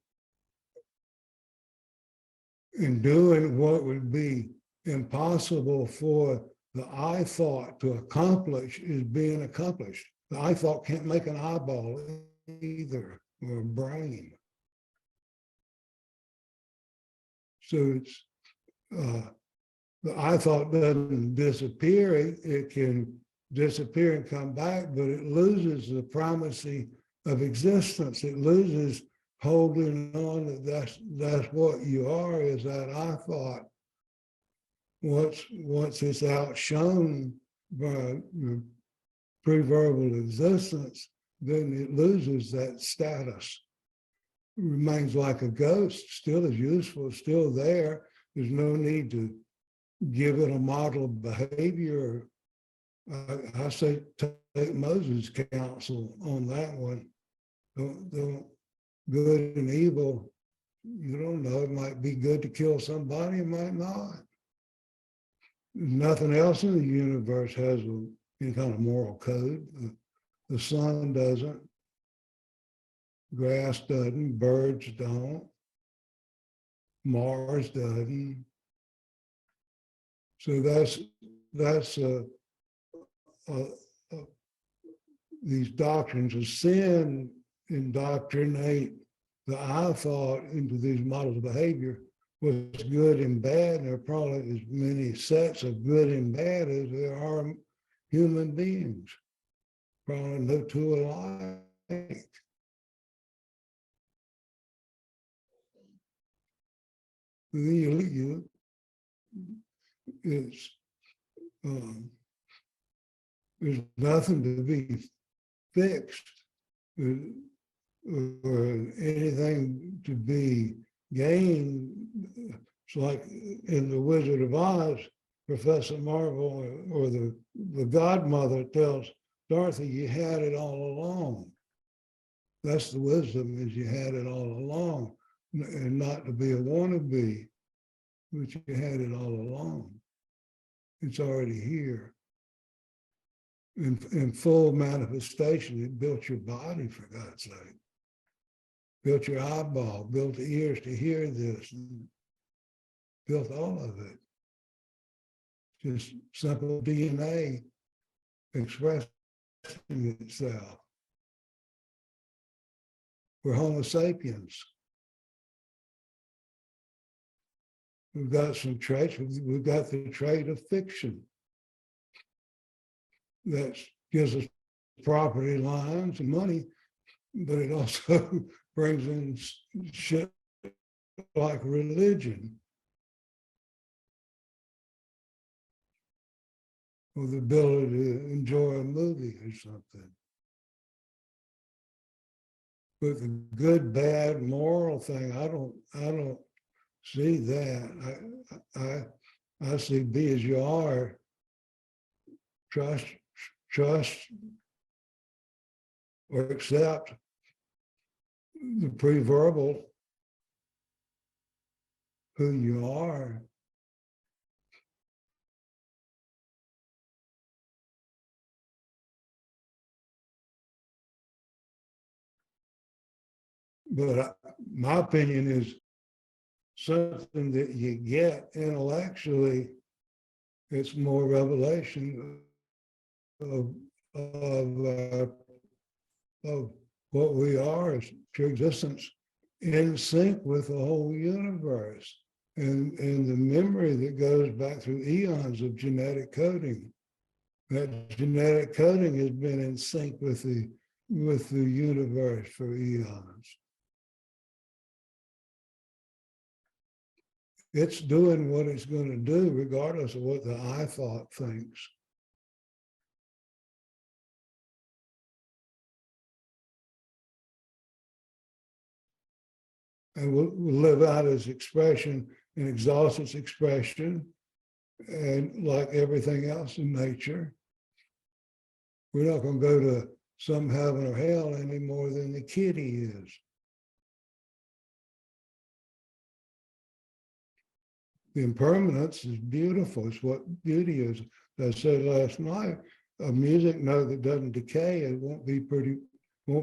and doing what would be impossible for the I thought to accomplish is being accomplished. The I thought can't make an eyeball either, or a brain. So it's the I thought doesn't disappear. It can disappear and come back, but it loses the primacy of existence. It loses holding on that that's what you are, is that I thought. Once it's outshone by preverbal existence, then it loses that status. It remains like a ghost, still is useful, still there. There's no need to give it a model of behavior. I say take Moses' counsel on that one. Don't good and evil, you don't know, it might be good to kill somebody, it might not. Nothing else in the universe has any kind of moral code. The sun doesn't, grass doesn't, birds don't, Mars doesn't. So that's these doctrines of sin indoctrinate the I thought into these models of behavior. What's good and bad, and there are probably as many sets of good and bad as there are human beings. Probably no two alike. It's there's nothing to be fixed or anything to be gained. It's like in The Wizard of Oz, Professor Marvel or the godmother tells Dorothy, you had it all along. That's the wisdom, is you had it all along, and not to be a wannabe, but you had it all along. It's already here. In full manifestation, it built your body, for God's sake. Built your eyeball, built the ears to hear this, and built all of it. Just simple DNA expressing itself. We're Homo sapiens. We've got some traits. We've got the trait of fiction that gives us property lines and money, but it also brings in shit like religion, or the ability to enjoy a movie or something. But the good, bad, moral thing, I don't see that. I see be as you are, trust or accept the pre-verbal who you are. But my opinion is something that you get intellectually. It's more revelation of what we are as pure existence, in sync with the whole universe, and the memory that goes back through eons of genetic coding. That genetic coding has been in sync with the universe for eons. It's doing what it's going to do, regardless of what the I thought thinks. And we'll live out its expression and exhaust its expression. And like everything else in nature, we're not going to go to some heaven or hell any more than the kitty is. The impermanence is beautiful. It's what beauty is. As I said last night, a music note that doesn't decay, it won't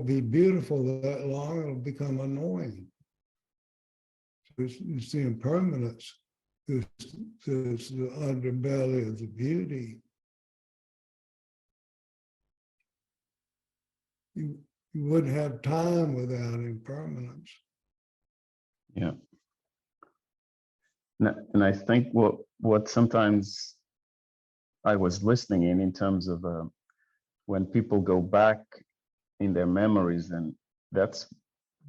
be beautiful that long. It'll become annoying. So it's the impermanence. It's the underbelly of the beauty. You wouldn't have time without impermanence. Yeah. And I think what sometimes I was listening in terms of when people go back in their memories, and that's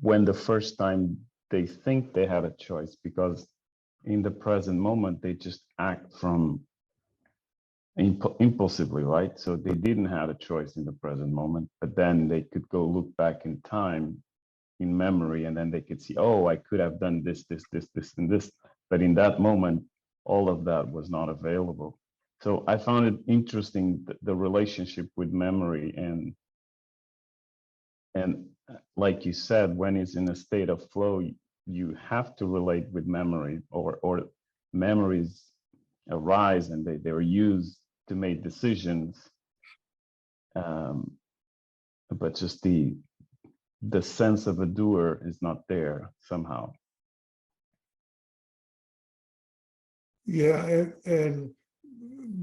when the first time they think they had a choice, because in the present moment, they just act from impulsively, right? So they didn't have a choice in the present moment, but then they could go look back in time, in memory, and then they could see, oh, I could have done this, and this. But in that moment, all of that was not available. So I found it interesting, the relationship with memory, and like you said, when it's in a state of flow, you have to relate with memory, or memories arise and they're used to make decisions. But just the sense of a doer is not there somehow. Yeah, and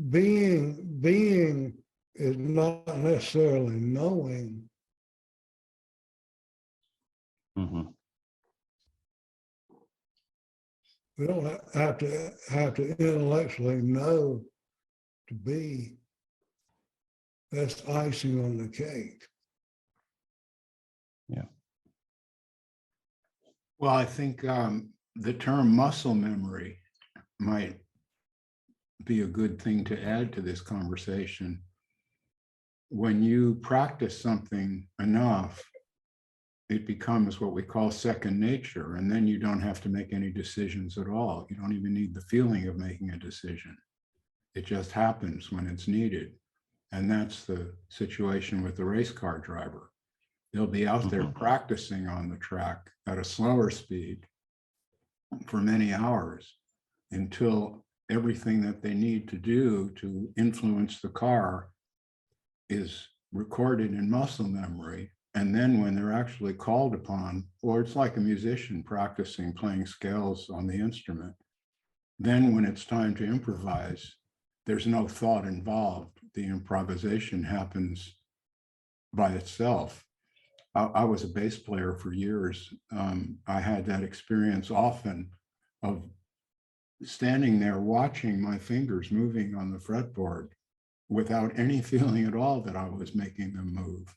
being is not necessarily knowing. Mm-hmm. We don't have to intellectually know to be. That's icing on the cake. Yeah. Well, I think the term muscle memory might be a good thing to add to this conversation. When you practice something enough, it becomes what we call second nature, and then you don't have to make any decisions at all. You don't even need the feeling of making a decision. It just happens when it's needed. And that's the situation with the race car driver. They'll be out there practicing on the track at a slower speed for many hours until everything that they need to do to influence the car is recorded in muscle memory. And then when they're actually called upon, or it's like a musician practicing playing scales on the instrument, then when it's time to improvise, there's no thought involved. The improvisation happens by itself. I was a bass player for years. I had that experience often of standing there watching my fingers moving on the fretboard without any feeling at all that I was making them move.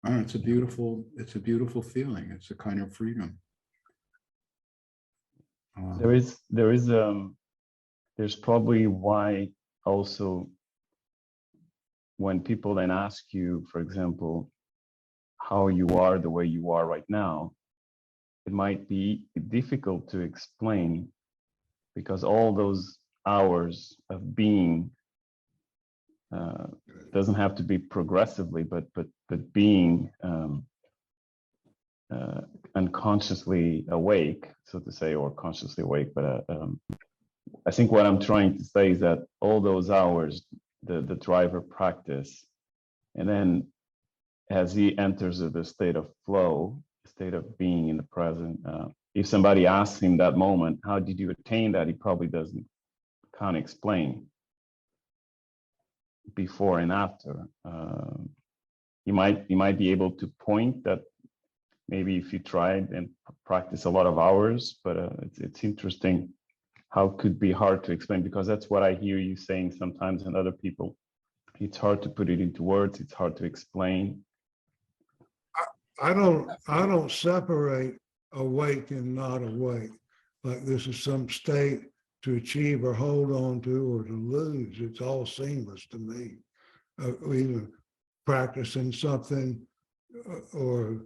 It's a beautiful feeling. It's a kind of freedom. There's probably why also when people then ask you, for example, how you are the way you are right now, it might be difficult to explain because all those hours of being doesn't have to be progressively, but being unconsciously awake, so to say, or consciously awake. But I think what I'm trying to say is that all those hours, the driver practice, and then as he enters the state of flow, state of being in the present, if somebody asks him that moment, how did you attain that? He probably can't explain before and after. You might be able to point that maybe if you tried and practice a lot of hours, but it's interesting how it could be hard to explain, because that's what I hear you saying sometimes, and other people, it's hard to put it into words, it's hard to explain. I don't separate awake and not awake, like this is some state to achieve or hold on to or to lose. It's all seamless to me. Even practicing something or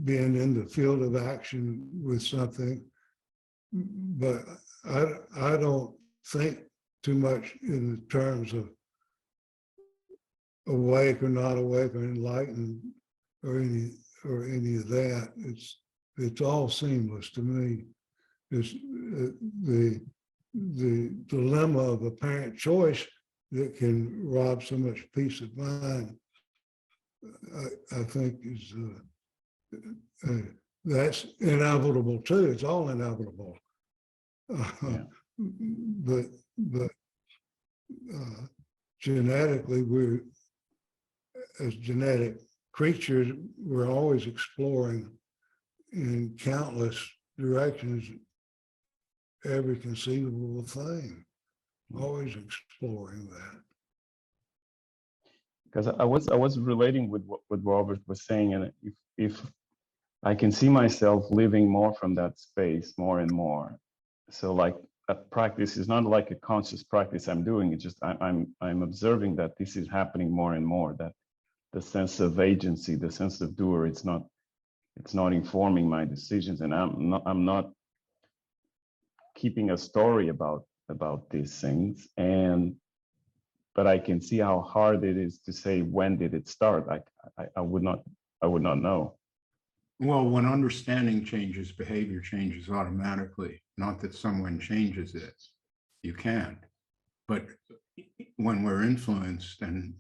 being in the field of action with something, but I don't think too much in the terms of awake or not awake or enlightened or any of that. It's all seamless to me. It's the dilemma of apparent choice that can rob so much peace of mind, I think is that's inevitable too. It's all inevitable. But genetically, we're, as genetic creatures, we're always exploring in countless directions every conceivable thing, always exploring that. Because I was relating with what Robert was saying, and if I can see myself living more from that space more and more. So like a practice is not like a conscious practice I'm doing. It's just I'm observing that this is happening more and more. That the sense of agency, the sense of doer, it's not informing my decisions, and I'm not keeping a story about these things. But I can see how hard it is to say when did it start. I would not know. Well, when understanding changes, behavior changes automatically. Not that someone changes it. You can't. But when we're influenced and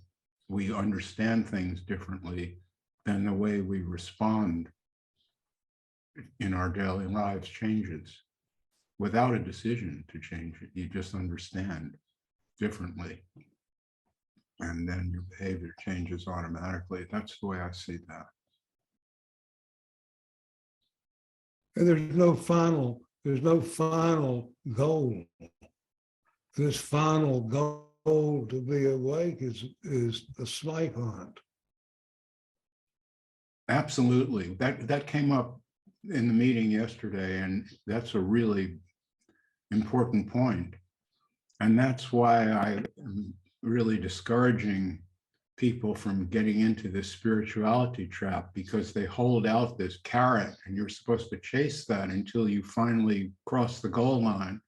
we understand things differently, then the way we respond in our daily lives changes without a decision to change it. You just understand differently. And then your behavior changes automatically. That's the way I see that. And there's no final goal. This final goal to be awake is the snake hunt. Absolutely. That came up in the meeting yesterday, and that's a really important point. And that's why I am really discouraging people from getting into this spirituality trap, because they hold out this carrot and you're supposed to chase that until you finally cross the goal line.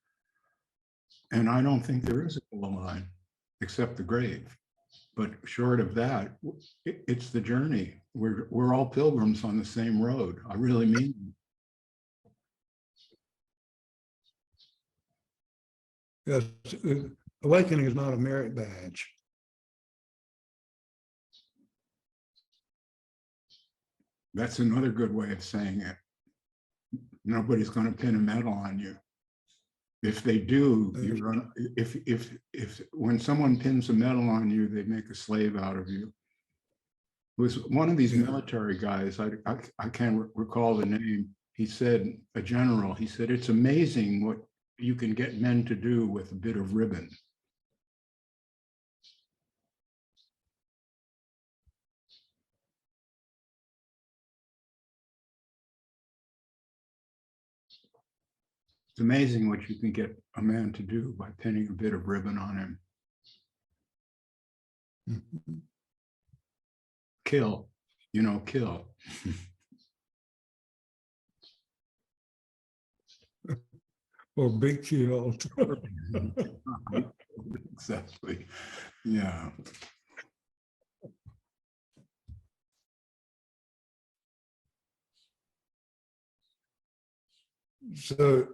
And I don't think there is a goal line except the grave. But short of that, it's the journey. We're all pilgrims on the same road. I really mean. Yes, awakening is not a merit badge. That's another good way of saying it. Nobody's going to pin a medal on you. If they do, you run. If when someone pins a medal on you, they make a slave out of you. It was one of these military guys. I can't recall the name. He said, a general. He said, "It's amazing what you can get men to do with a bit of ribbon." It's amazing what you can get a man to do by pinning a bit of ribbon on him. Kill, kill. Or be killed. Exactly. Yeah. So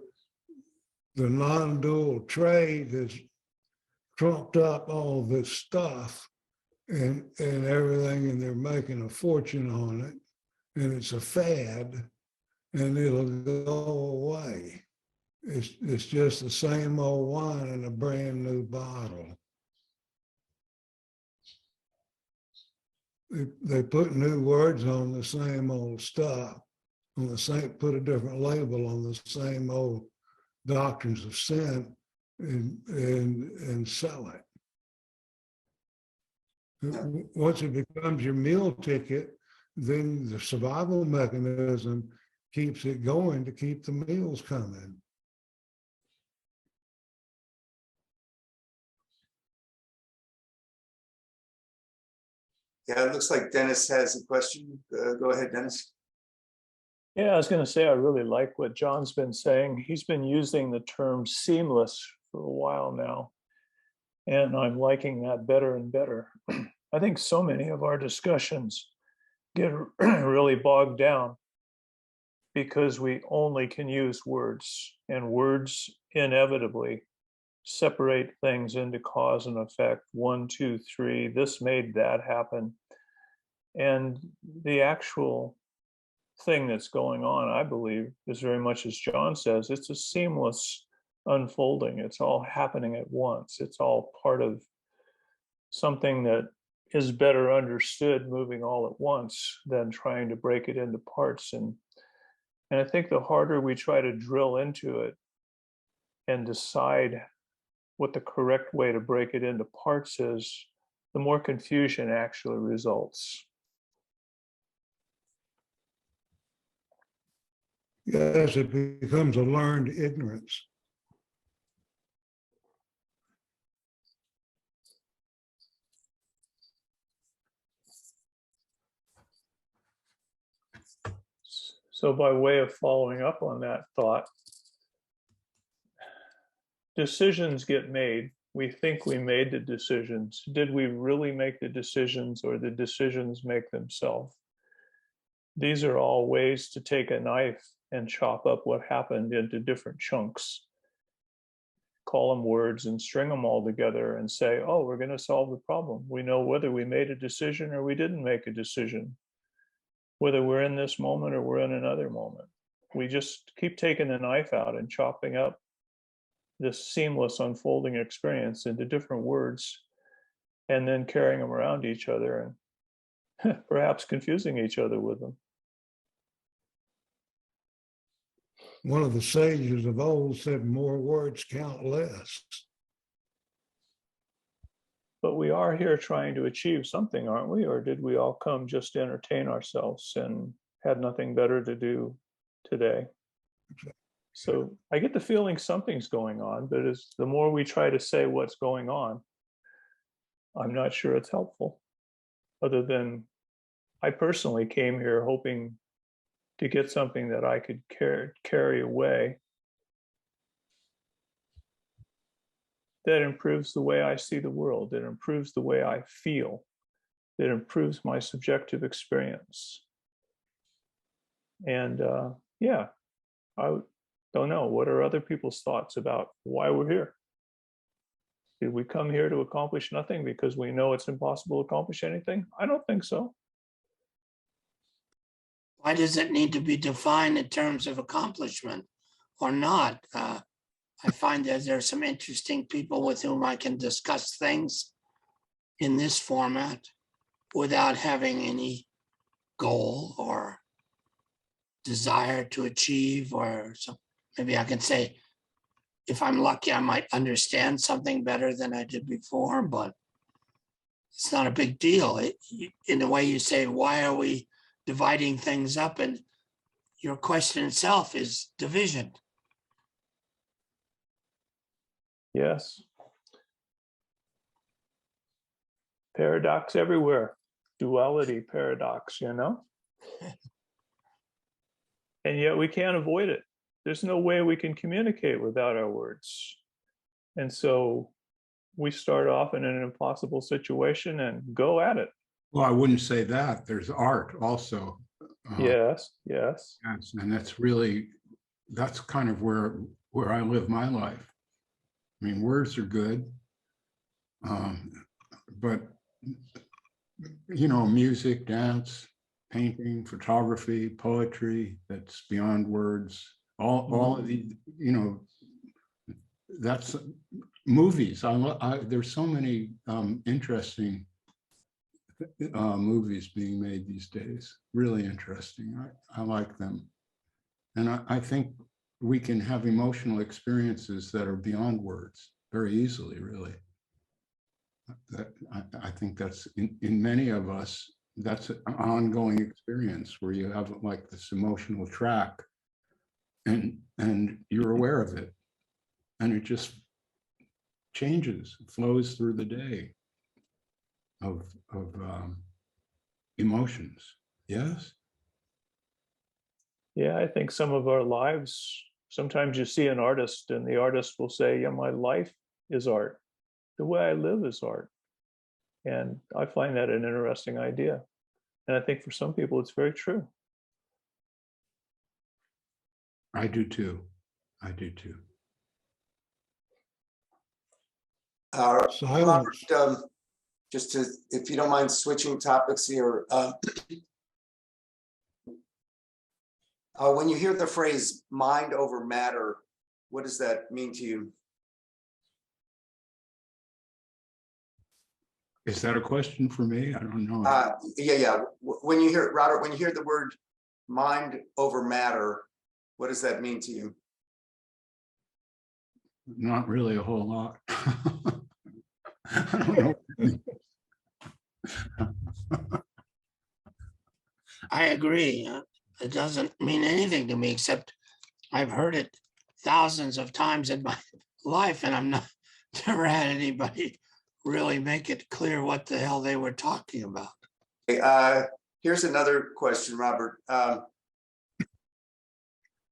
the non-dual trade has trumped up all this stuff and everything, and they're making a fortune on it, and it's a fad, and it'll go away. It's just the same old wine in a brand new bottle. They put new words on the same old stuff, put a different label on the same old doctrines of sin, and sell it. Once it becomes your meal ticket, then the survival mechanism keeps it going to keep the meals coming. Yeah, it looks like Dennis has a question. Go ahead, Dennis. Yeah, I was going to say, I really like what John's been saying. He's been using the term seamless for a while now, and I'm liking that better and better. I think so many of our discussions get really bogged down because we only can use words, and words inevitably separate things into cause and effect. 1, 2, 3, this made that happen. And the actual thing that's going on, I believe, is very much as John says, it's a seamless unfolding. It's all happening at once. It's all part of something that is better understood moving all at once than trying to break it into parts. And I think the harder we try to drill into it and decide what the correct way to break it into parts is, the more confusion actually results. Yes, it becomes a learned ignorance. So by way of following up on that thought, decisions get made. We think we made the decisions. Did we really make the decisions, or the decisions make themselves? These are all ways to take a knife and chop up what happened into different chunks, call them words and string them all together and say, oh, we're going to solve the problem. We know whether we made a decision or we didn't make a decision, whether we're in this moment or we're in another moment. We just keep taking the knife out and chopping up this seamless unfolding experience into different words, and then carrying them around each other and perhaps confusing each other with them. One of the sages of old said, more words count less. But we are here trying to achieve something, aren't we? Or did we all come just to entertain ourselves and had nothing better to do today. So I get the feeling something's going on, but as the more we try to say what's going on, I'm not sure it's helpful. Other than I personally came here hoping to get something that I could carry away that improves the way I see the world, that improves the way I feel, that improves my subjective experience. And yeah, I don't know. What are other people's thoughts about why we're here? Did we come here to accomplish nothing because we know it's impossible to accomplish anything? I don't think so. Why does it need to be defined in terms of accomplishment or not? I find that there are some interesting people with whom I can discuss things in this format without having any goal or desire to achieve, or so maybe I can say, if I'm lucky, I might understand something better than I did before, but it's not a big deal. In the way you say, why are we dividing things up? And your question itself is division. Yes. Paradox everywhere. Duality paradox, you know? And yet we can't avoid it. There's no way we can communicate without our words. And so we start off in an impossible situation and go at it. Well, I wouldn't say that. There's art also. Yes, yes. Yes, and that's kind of where I live my life. I mean, words are good, but you know, music, dance, painting, photography, poetry, that's beyond words. All of the, you know, that's movies. There's so many interesting movies being made these days. Really interesting. I like them. And I think we can have emotional experiences that are beyond words very easily, really. I think that's in many of us, that's an ongoing experience where you have like this emotional track and you're aware of it. And it just changes, flows through the day of emotions. Yes? Yeah, I think some of our lives, sometimes you see an artist and the artist will say, yeah, my life is art. The way I live is art. And I find that an interesting idea. And I think for some people, it's very true. I do too. I do too. Robert, just to, if you don't mind switching topics here, when you hear the phrase mind over matter, what does that mean to you? Is that a question for me? I don't know. Yeah. When you hear, Robert, when you hear the word mind over matter, what does that mean to you? Not really a whole lot. I don't know. I agree. It doesn't mean anything to me, except I've heard it thousands of times in my life, and never had anybody really make it clear what the hell they were talking about. Okay, here's another question, Robert.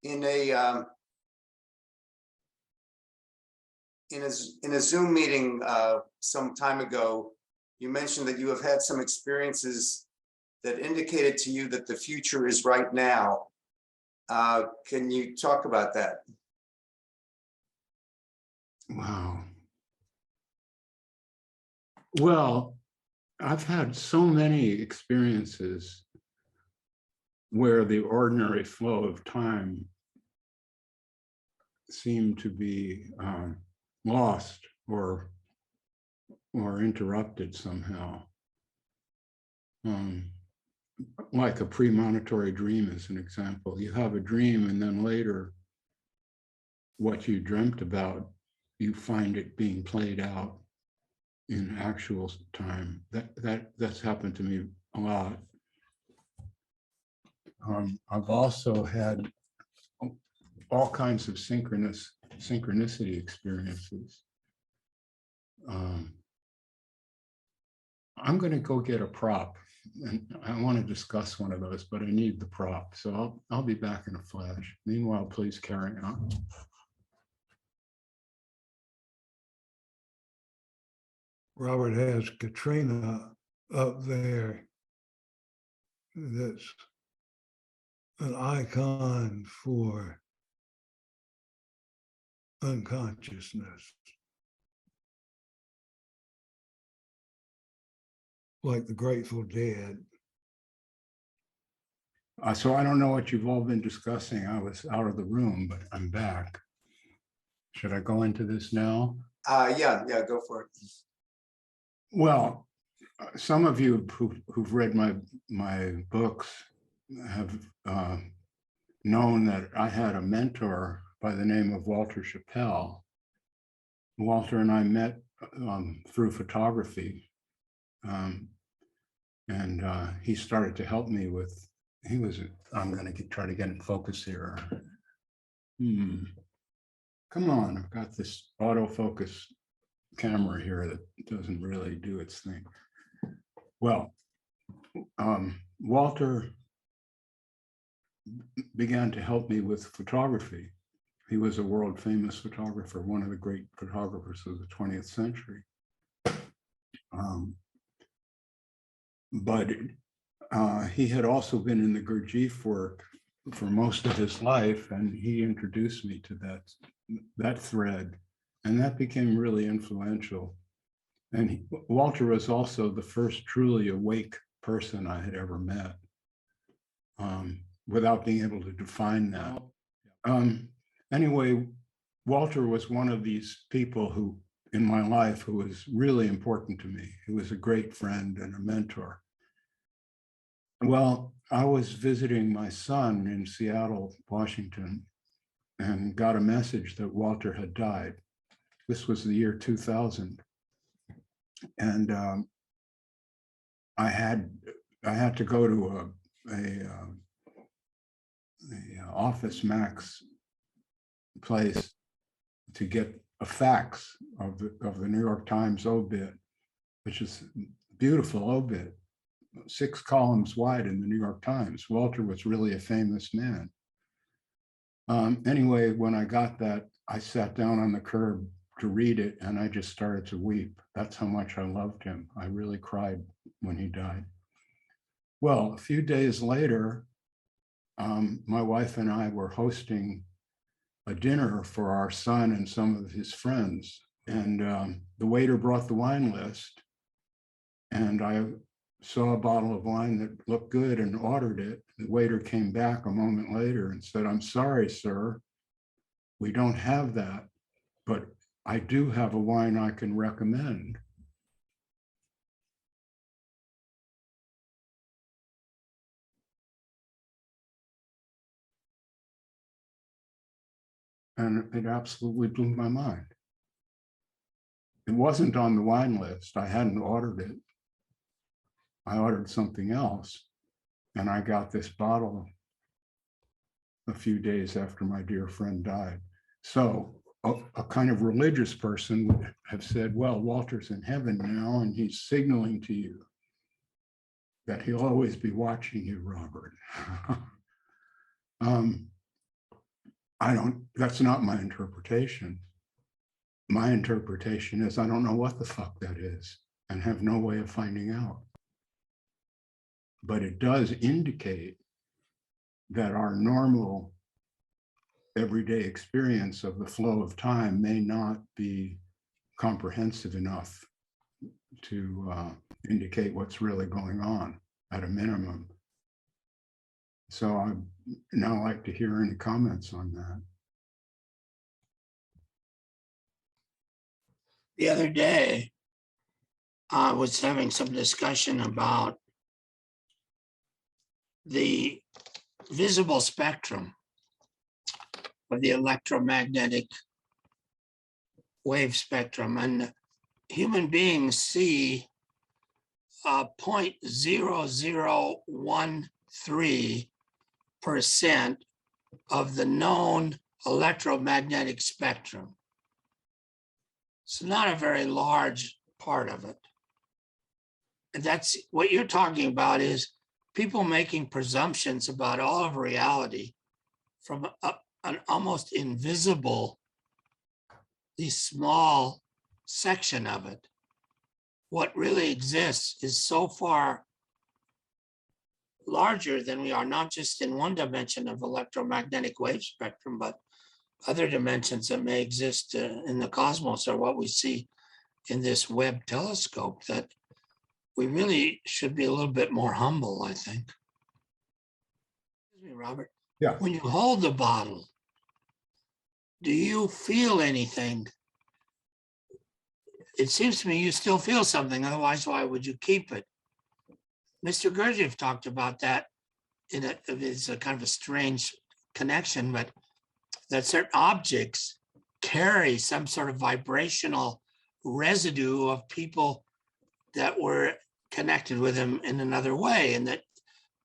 In a Zoom meeting some time ago, you mentioned that you have had some experiences that indicated to you that the future is right now. Can you talk about that? Wow. Well, I've had so many experiences where the ordinary flow of time seemed to be lost or interrupted somehow. Like a premonitory dream is an example. You have a dream and then later what you dreamt about, you find it being played out in actual time. That's happened to me a lot. I've also had all kinds of synchronicity experiences. I'm going to go get a prop, and I want to discuss one of those, but I need the prop, so I'll be back in a flash. Meanwhile, please carry on. Robert has Katrina up there. That's an icon for unconsciousness. Like the Grateful Dead. So I don't know what you've all been discussing. I was out of the room, but I'm back. Should I go into this now? Yeah, go for it. Well, some of you who've read my books have known that I had a mentor by the name of Walter Chappell. Walter and I met through photography. And he started to help me with, I'm going to try to get in focus here. Come on, I've got this autofocus camera here that doesn't really do its thing. Well, Walter began to help me with photography. He was a world famous photographer, one of the great photographers of the 20th century. But he had also been in the Gurdjieff work for most of his life, and he introduced me to that thread, and that became really influential. And Walter was also the first truly awake person I had ever met, without being able to define that. Anyway, Walter was one of these people who, in my life, who was really important to me. He was a great friend and a mentor. Well, I was visiting my son in Seattle, Washington, and got a message that Walter had died. This was the year 2000. And I had to go to a Office Max place to get a fax of the New York Times obit, which is a beautiful obit, 6 columns wide in the New York Times. Walter was really a famous man. Anyway, when I got that, I sat down on the curb to read it, and I just started to weep. That's how much I loved him. I really cried when he died. Well, a few days later, my wife and I were hosting a dinner for our son and some of his friends. And the waiter brought the wine list, and I saw a bottle of wine that looked good and ordered it. The waiter came back a moment later and said, "I'm sorry, sir, we don't have that, but I do have a wine I can recommend." And it absolutely blew my mind. It wasn't on the wine list. I hadn't ordered it. I ordered something else, and I got this bottle a few days after my dear friend died. So a kind of religious person would have said, well, Walter's in heaven now, and he's signaling to you that he'll always be watching you, Robert. That's not my interpretation. My interpretation is I don't know what the fuck that is and have no way of finding out. But it does indicate that our normal everyday experience of the flow of time may not be comprehensive enough to indicate what's really going on at a minimum. So I'd now like to hear any comments on that. The other day, I was having some discussion about the visible spectrum of the electromagnetic wave spectrum, and human beings see 0.0013% of the known electromagnetic spectrum. It's not a very large part of it. And that's what you're talking about, is people making presumptions about all of reality from an almost invisible, small section of it. What really exists is so far larger than we are, not just in one dimension of electromagnetic wave spectrum, but other dimensions that may exist in the cosmos, or what we see in this Webb telescope, that we really should be a little bit more humble, I think. Excuse me, Robert. Yeah. When you hold the bottle, do you feel anything? It seems to me you still feel something, otherwise why would you keep it? Mr. Gurdjieff talked about that it's a kind of a strange connection, but that certain objects carry some sort of vibrational residue of people that were connected with them in another way, and that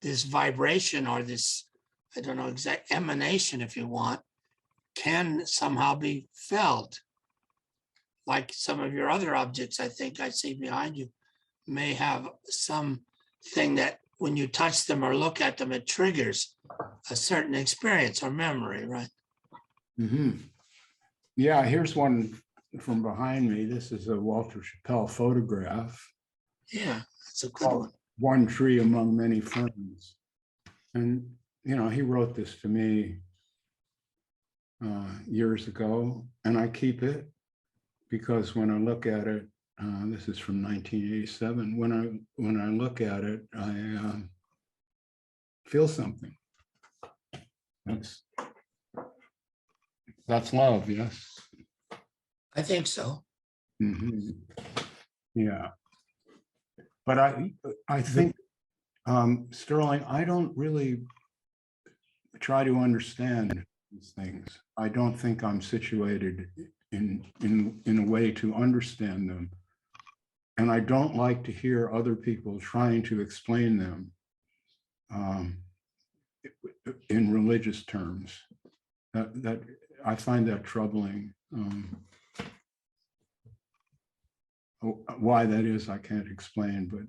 this vibration, or this, I don't know, exact emanation, if you want, can somehow be felt. Like some of your other objects, I think I see behind you, may have something that when you touch them or look at them, it triggers a certain experience or memory, right? Mm-hmm. Yeah, here's one from behind me. This is a Walter Chappell photograph. Yeah, that's a good one. One tree among many ferns. And, you know, he wrote this to me years ago, and I keep it because when I look at it, this is from 1987. When I look at it, I feel something. That's love, yes. I think so. Mm-hmm. Yeah, but I think Sterling, I don't really try to understand these things. I don't think I'm situated in a way to understand them. And I don't like to hear other people trying to explain them in religious terms. That I find that troubling. Why that is, I can't explain, but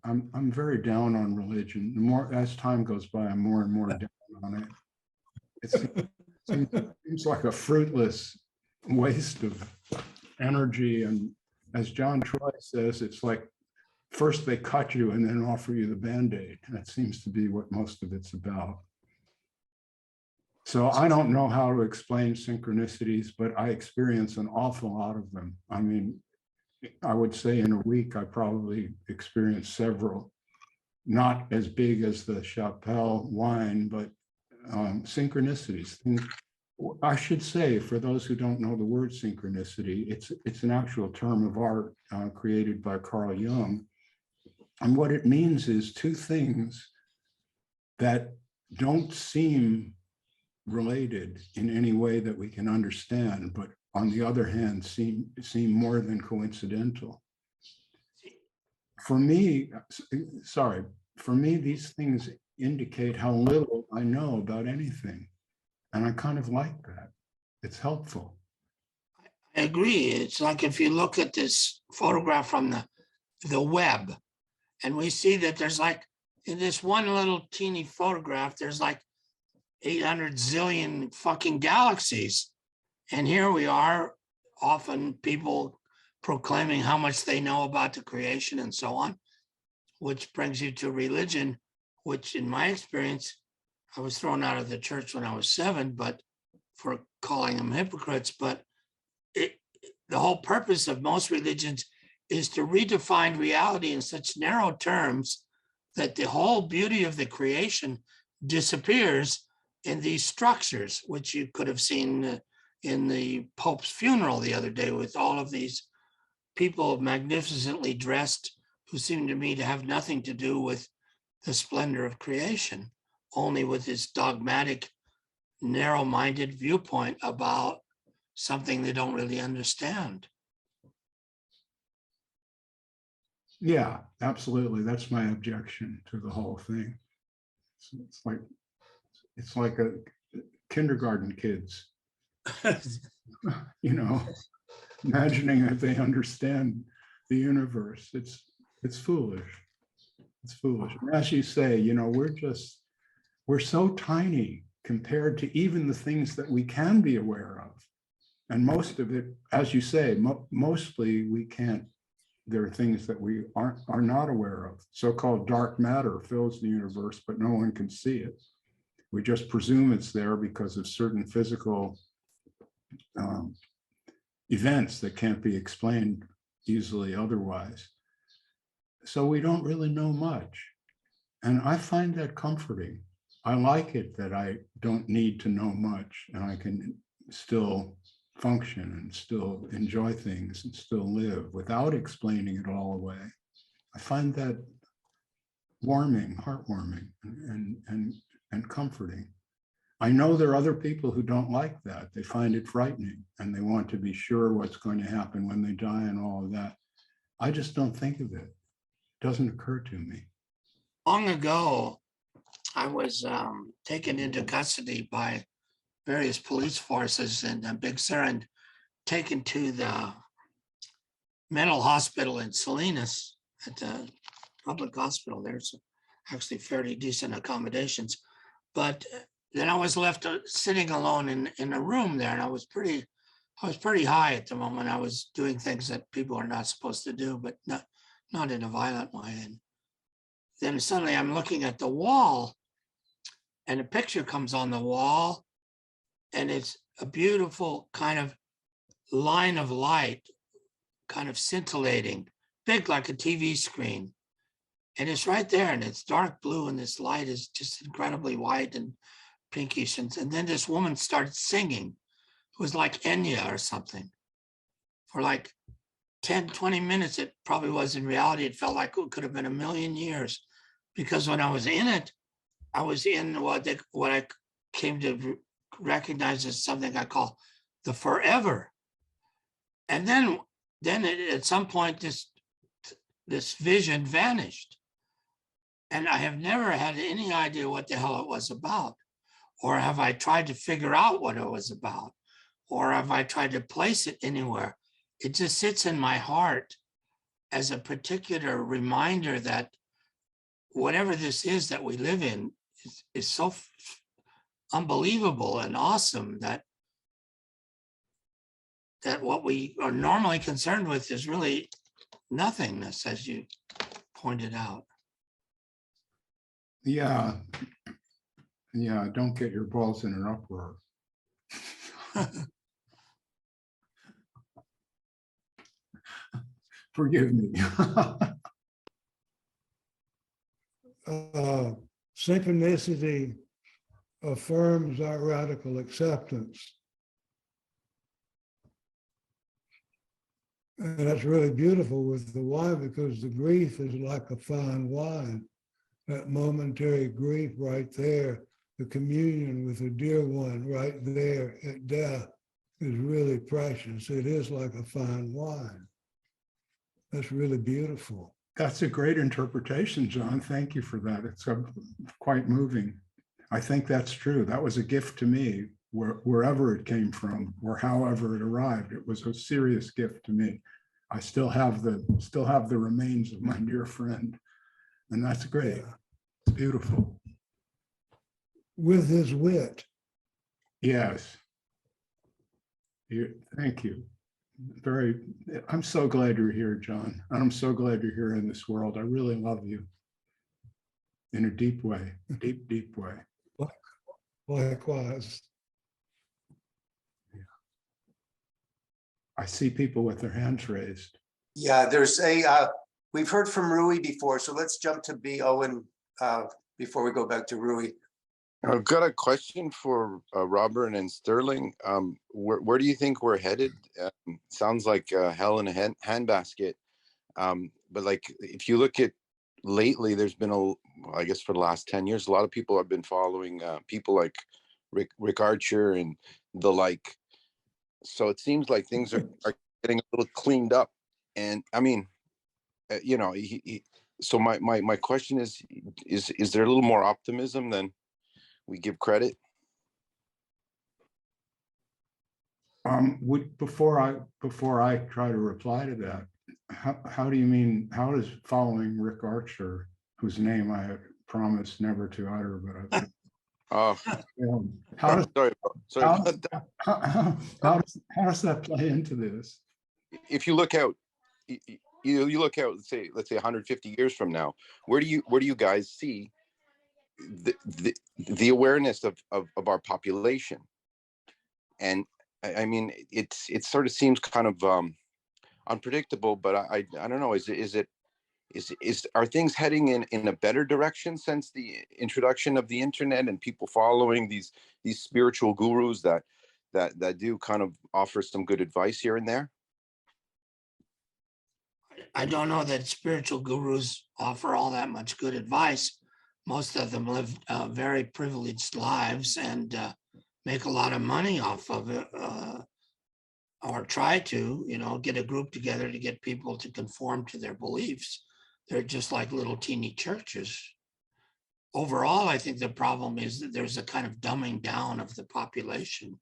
I'm very down on religion. The more as time goes by, I'm more and more down on it. It seems like a fruitless waste of energy. And as John Troy says, it's like first they cut you and then offer you the Band-Aid. That seems to be what most of it's about. So I don't know how to explain synchronicities, but I experience an awful lot of them. I mean, I would say in a week, I probably experienced several, not as big as the Chappelle wine, but synchronicities. And I should say, for those who don't know the word synchronicity, it's an actual term of art created by Carl Jung. And what it means is two things that don't seem related in any way that we can understand, but on the other hand, seem more than coincidental. For me, these things indicate how little I know about anything. And I kind of like that. It's helpful. I agree. It's like if you look at this photograph from the web, and we see that there's like, in this one little teeny photograph, there's like 800 zillion fucking galaxies. And here we are, often people proclaiming how much they know about the creation and so on, which brings you to religion, which in my experience, I was thrown out of the church when I was 7, but for calling them hypocrites. But the whole purpose of most religions is to redefine reality in such narrow terms that the whole beauty of the creation disappears in these structures, which you could have seen in the Pope's funeral the other day, with all of these people magnificently dressed who seem to me to have nothing to do with the splendor of creation, only with this dogmatic, narrow-minded viewpoint about something they don't really understand. Yeah, absolutely. That's my objection to the whole thing. It's like kindergarten kids, you know, imagining that they understand the universe. It's foolish. It's foolish. And as you say, you know, we're so tiny compared to even the things that we can be aware of. And most of it, as you say, mostly we can't. There are things that we are not aware of. So-called dark matter fills the universe, but no one can see it. We just presume it's there because of certain physical events that can't be explained easily otherwise. So we don't really know much. And I find that comforting. I like it that I don't need to know much and I can still function and still enjoy things and still live without explaining it all away. I find that warming, heartwarming, and comforting. I know there are other people who don't like that. They find it frightening and they want to be sure what's going to happen when they die and all of that. I just don't think of it. It doesn't occur to me. Long ago, I was taken into custody by various police forces in Big Sur and taken to the mental hospital in Salinas at the public hospital. There's actually fairly decent accommodations, but then I was left sitting alone in a room there, and I was pretty high at the moment. I was doing things that people are not supposed to do, but not in a violent way. And then suddenly I'm looking at the wall, and a picture comes on the wall, and it's a beautiful kind of line of light, kind of scintillating, big like a TV screen. And it's right there, and it's dark blue, and this light is just incredibly white and pinkish. And then this woman started singing. It was like Enya or something. For like 10, 20 minutes, it probably was. In reality, it felt like it could have been a million years. Because when I was in it, I was in what I came to recognize as something I call the forever. And then at some point, this vision vanished. And I have never had any idea what the hell it was about. Or have I tried to figure out what it was about? Or have I tried to place it anywhere? It just sits in my heart as a particular reminder that whatever this is that we live in is so unbelievable and awesome that what we are normally concerned with is really nothingness, as you pointed out. Yeah. Yeah, don't get your balls in an uproar. Forgive me. Synchronicity affirms our radical acceptance. And that's really beautiful with the wine, because the grief is like a fine wine. That momentary grief right there, the communion with a dear one right there at death is really precious. It is like a fine wine. That's really beautiful. That's a great interpretation, John. Thank you for that. It's quite moving. I think that's true. That was a gift to me, wherever it came from or however it arrived. It was a serious gift to me. I still have the remains of my dear friend, and that's great. Yeah. It's beautiful. With his wit. Yes. Thank you. I'm so glad you're here, John. And I'm so glad you're here in this world. I really love you in a deep way, deep way. Likewise. Yeah. I see people with their hands raised. Yeah, we've heard from Rui before, so let's jump to B. Owen before we go back to Rui. I've got a question for Robert and Sterling. Where do you think we're headed? Sounds like hell in a handbasket. But like, if you look at lately, there's been I guess for the last 10 years, a lot of people have been following people like Rick Archer and the like. So it seems like things are getting a little cleaned up. And I mean, you know, so my question is there a little more optimism than we give credit? Before I try to reply to that, how do you mean, how does following Rick Archer, whose name I promised never to utter, but I Oh, how does sorry how, about that. how does that play into this? If you look out, you look out, let's say 150 years from now, where do you guys see the awareness of our population? And I mean, it sort of seems kind of unpredictable, but I don't know. Are things heading in a better direction since the introduction of the internet and people following these spiritual gurus that do kind of offer some good advice here and there? I don't know that spiritual gurus offer all that much good advice. Most of them live very privileged lives and make a lot of money off of it, or try to, get a group together to get people to conform to their beliefs. They're just like little teeny churches. Overall, I think the problem is that there's a kind of dumbing down of the population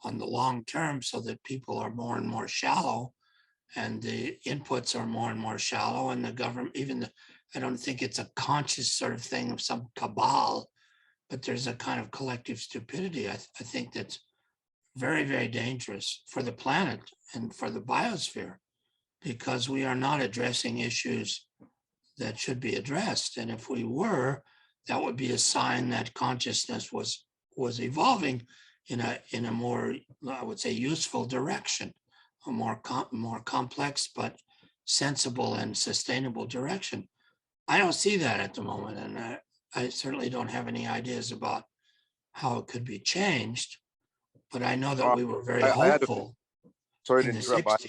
on the long term so that people are more and more shallow and the inputs are more and more shallow, and the government, I don't think it's a conscious sort of thing of some cabal, but there's a kind of collective stupidity. I think that's very, very dangerous for the planet and for the biosphere, because we are not addressing issues that should be addressed. And if we were, that would be a sign that consciousness was evolving in a more, I would say, useful direction, a more complex but sensible and sustainable direction. I don't see that at the moment, and I certainly don't have any ideas about how it could be changed. But I know that we were very hopeful. Sorry to interrupt.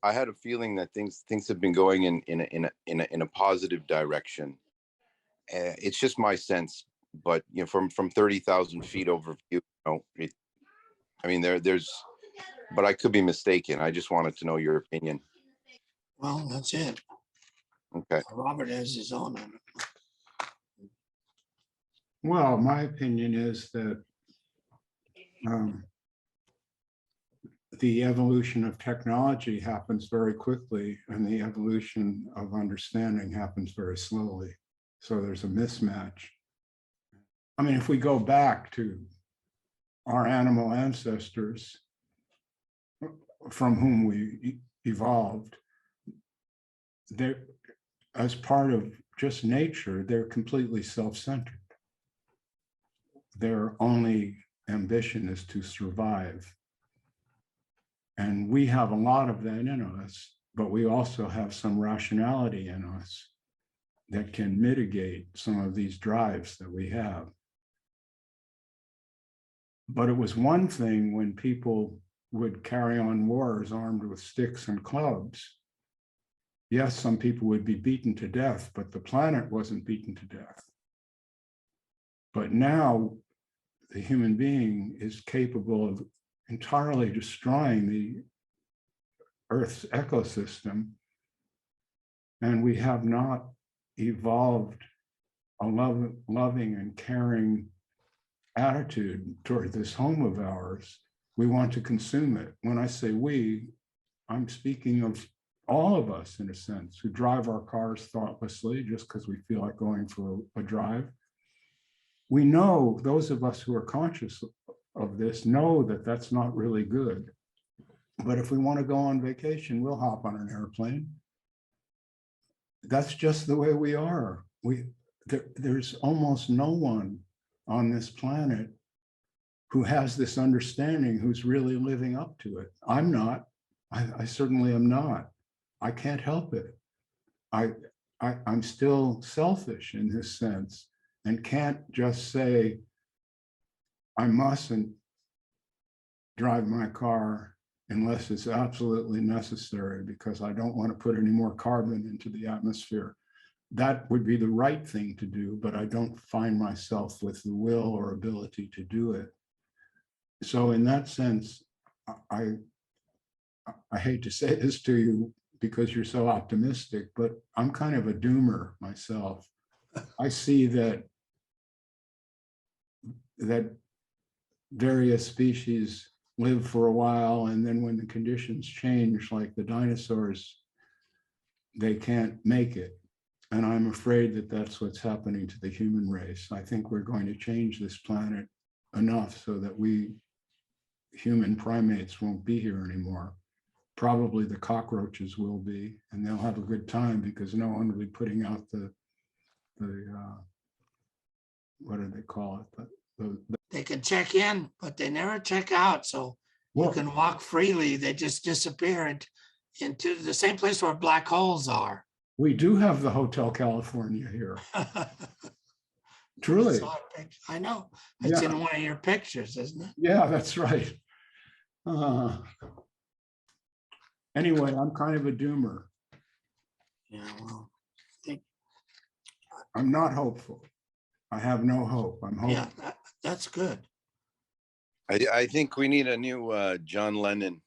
I had a feeling that things have been going in a positive direction. It's just my sense, but from 30,000 feet over view, I mean there's, but I could be mistaken. I just wanted to know your opinion. Well, that's it. Okay. Robert has his own on it. Well, my opinion is that the evolution of technology happens very quickly and the evolution of understanding happens very slowly. So there's a mismatch. I mean, if we go back to our animal ancestors from whom we evolved, they're, as part of just nature, they're completely self-centered. Their only ambition is to survive. And we have a lot of that in us, but we also have some rationality in us that can mitigate some of these drives that we have. But it was one thing when people would carry on wars armed with sticks and clubs. Yes, some people would be beaten to death, but the planet wasn't beaten to death. But now the human being is capable of entirely destroying the Earth's ecosystem, and we have not evolved a loving and caring attitude toward this home of ours. We want to consume it. When I say we, I'm speaking of all of us, in a sense, who drive our cars thoughtlessly just because we feel like going for a drive. We know, those of us who are conscious of this know that that's not really good. But if we want to go on vacation, we'll hop on an airplane. That's just the way we are. There's almost no one on this planet who has this understanding, who's really living up to it. I'm not. I certainly am not. I can't help it. I'm still selfish in this sense and can't just say, I mustn't drive my car unless it's absolutely necessary because I don't want to put any more carbon into the atmosphere. That would be the right thing to do, but I don't find myself with the will or ability to do it. So in that sense, I hate to say this to you because you're so optimistic, but I'm kind of a doomer myself. I see that various species live for a while, and then when the conditions change, like the dinosaurs, they can't make it. And I'm afraid that that's what's happening to the human race. I think we're going to change this planet enough so that we human primates won't be here anymore. Probably the cockroaches will be, and they'll have a good time because no one will be putting out the what do they call it? They can check in, but they never check out. So you can walk freely. They just disappear into the same place where black holes are. We do have the Hotel California here. Truly. I know. It's in one of your pictures, isn't it? Yeah, that's right. Anyway, I'm kind of a doomer. Yeah, well, I'm not hopeful. I have no hope. I'm hopeful. Yeah, that's good. I think we need a new John Lennon.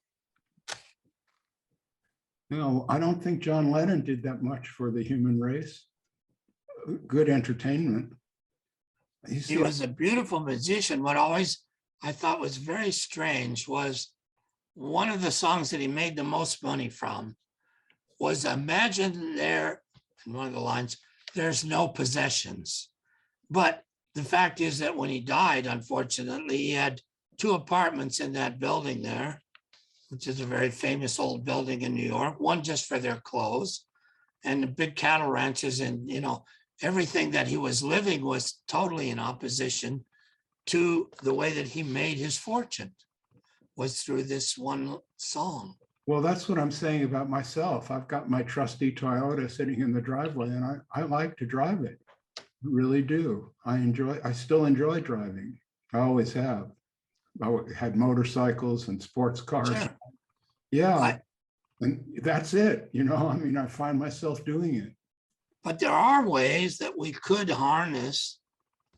No, I don't think John Lennon did that much for the human race. Good entertainment. He was a beautiful musician. What always I thought was very strange was one of the songs that he made the most money from was Imagine There, in one of the lines, there's no possessions. But the fact is that when he died, unfortunately, he had 2 apartments in that building there, which is a very famous old building in New York, one just for their clothes, and the big cattle ranches, and everything that he was living was totally in opposition to the way that he made his fortune, was through this one song. Well, that's what I'm saying about myself. I've got my trusty Toyota sitting in the driveway, and I like to drive it. I really do. I still enjoy driving. I always have. I had motorcycles and sports cars. Sure. Yeah. And that's it. I mean, I find myself doing it. But there are ways that we could harness.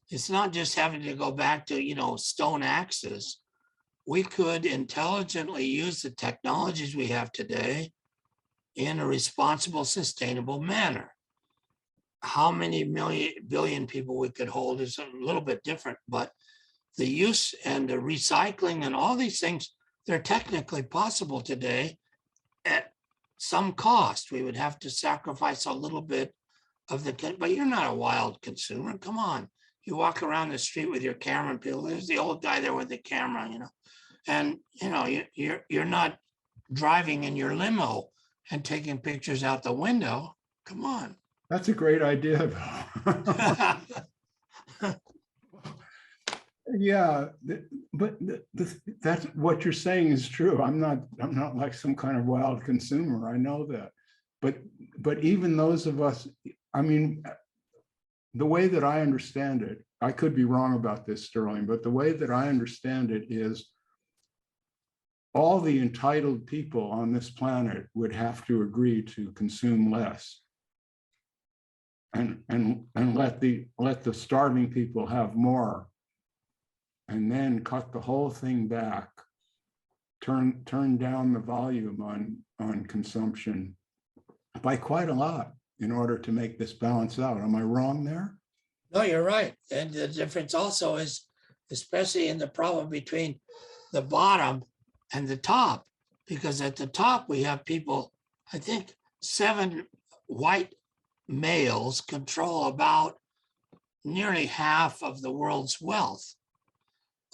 It's not just having to go back to, stone axes. We could intelligently use the technologies we have today in a responsible, sustainable manner. How many billion people we could hold is a little bit different, but the use and the recycling and all these things, they're technically possible today at some cost. We would have to sacrifice a little bit of but you're not a wild consumer. Come on. You walk around the street with your camera and people, there's the old guy there with the camera, and you're not driving in your limo and taking pictures out the window. Come on. That's a great idea. Yeah, but that's what you're saying is true. I'm not like some kind of wild consumer. I know that, but even those of us, I mean, the way that I understand it, I could be wrong about this, Sterling, but the way that I understand it is all the entitled people on this planet would have to agree to consume less and let the starving people have more, and then cut the whole thing back, turn down the volume on consumption by quite a lot in order to make this balance out. Am I wrong there? No, you're right. And the difference also is, especially in the problem between the bottom and the top, because at the top we have people, I think 7 white males control about nearly half of the world's wealth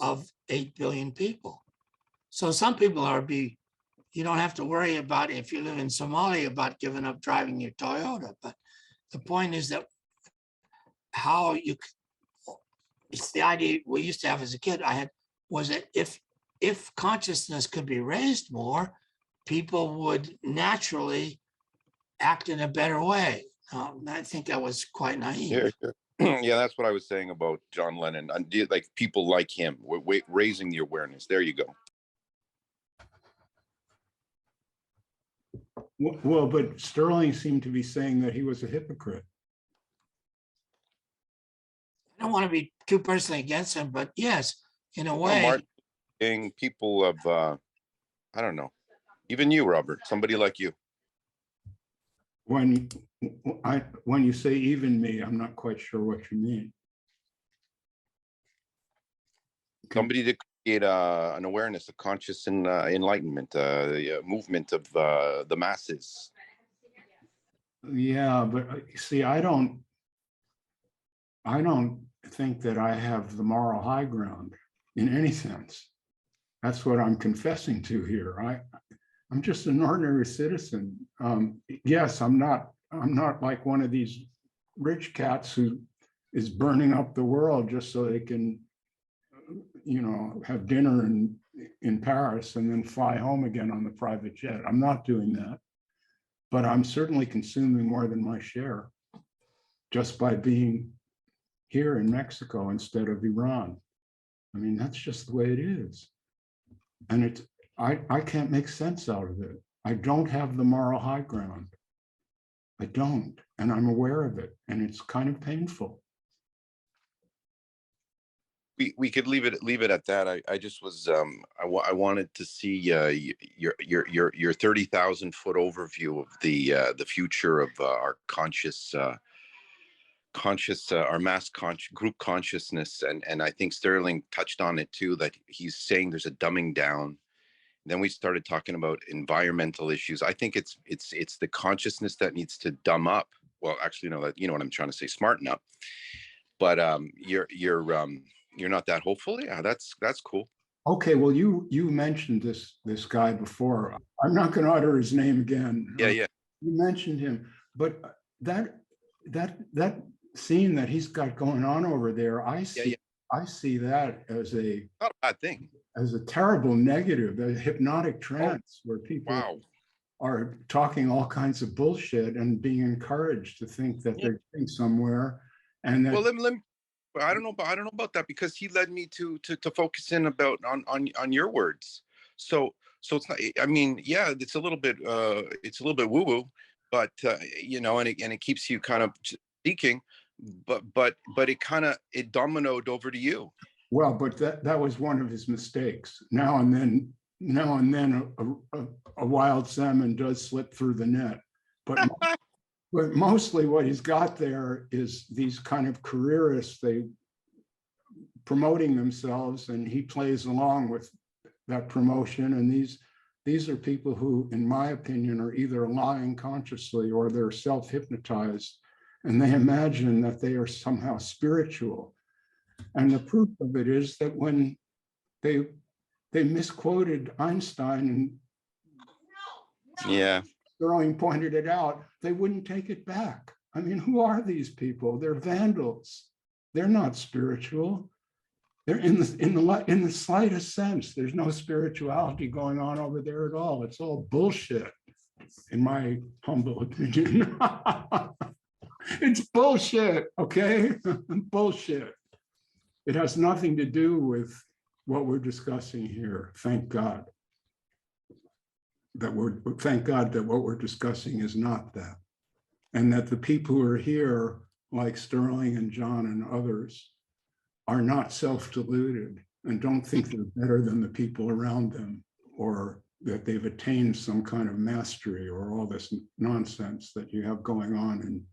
of 8 billion people. So some people you don't have to worry about, if you live in Somalia, about giving up driving your Toyota. But the point is that it's the idea we used to have as a kid, was that if consciousness could be raised more, people would naturally act in a better way. I think that was quite naive. Yeah, that's what I was saying about John Lennon. Like people like him, raising the awareness. There you go. Well, but Sterling seemed to be saying that he was a hypocrite. I don't want to be too personally against him, but yes, in a way. Martin, people of, I don't know, even you, Robert, somebody like you. When you say even me, I'm not quite sure what you mean. Somebody that could create an awareness, a conscious enlightenment, movement of the masses. Yeah, but see, I don't think that I have the moral high ground in any sense. That's what I'm confessing to here. I'm just an ordinary citizen. Yes, I'm not like one of these rich cats who is burning up the world just so they can, you know, have dinner in Paris and then fly home again on the private jet. I'm not doing that, but I'm certainly consuming more than my share just by being here in Mexico instead of Iran. I mean, that's just the way it is. And I can't make sense out of it. I don't have the moral high ground. I don't, and I'm aware of it, and it's kind of painful. We could leave it at that. I just was I wanted to see your 30,000 foot overview of the future of our our mass group consciousness, and I think Sterling touched on it too, that he's saying there's a dumbing down. Then we started talking about environmental issues. I think it's the consciousness that needs to dumb up. Well, actually, no, you know what I'm trying to say, smarten up. But you're not that hopeful. Yeah, that's cool. Okay, well, you mentioned this guy before. I'm not going to utter his name again. Yeah. You mentioned him, but that scene that he's got going on over there, I see that as not a bad thing, as a terrible negative, a hypnotic trance where people are talking all kinds of bullshit and being encouraged to think that they're getting somewhere. And that, well, I don't know about that, because he led me to focus in on your words. So it's not, I mean, yeah, it's a little bit woo woo, but you know, and it keeps you kind of seeking, but it dominoed over to you. Well, but that was one of his mistakes. Now and then a wild salmon does slip through the net, but mostly what he's got there is these kind of careerists, they promoting themselves, and he plays along with that promotion. And these are people who, in my opinion, are either lying consciously or they're self-hypnotized, and they imagine that they are somehow spiritual. And the proof of it is that when they misquoted Einstein, and Sterling pointed it out, they wouldn't take it back. I mean, who are these people? They're vandals. They're not spiritual. They're in the slightest sense. There's no spirituality going on over there at all. It's all bullshit, in my humble opinion. It's bullshit, okay? Bullshit. It has nothing to do with what we're discussing here. Thank God that what we're discussing is not that. And that the people who are here, like Sterling and John and others, are not self-deluded and don't think they're better than the people around them, or that they've attained some kind of mastery, or all this nonsense that you have going on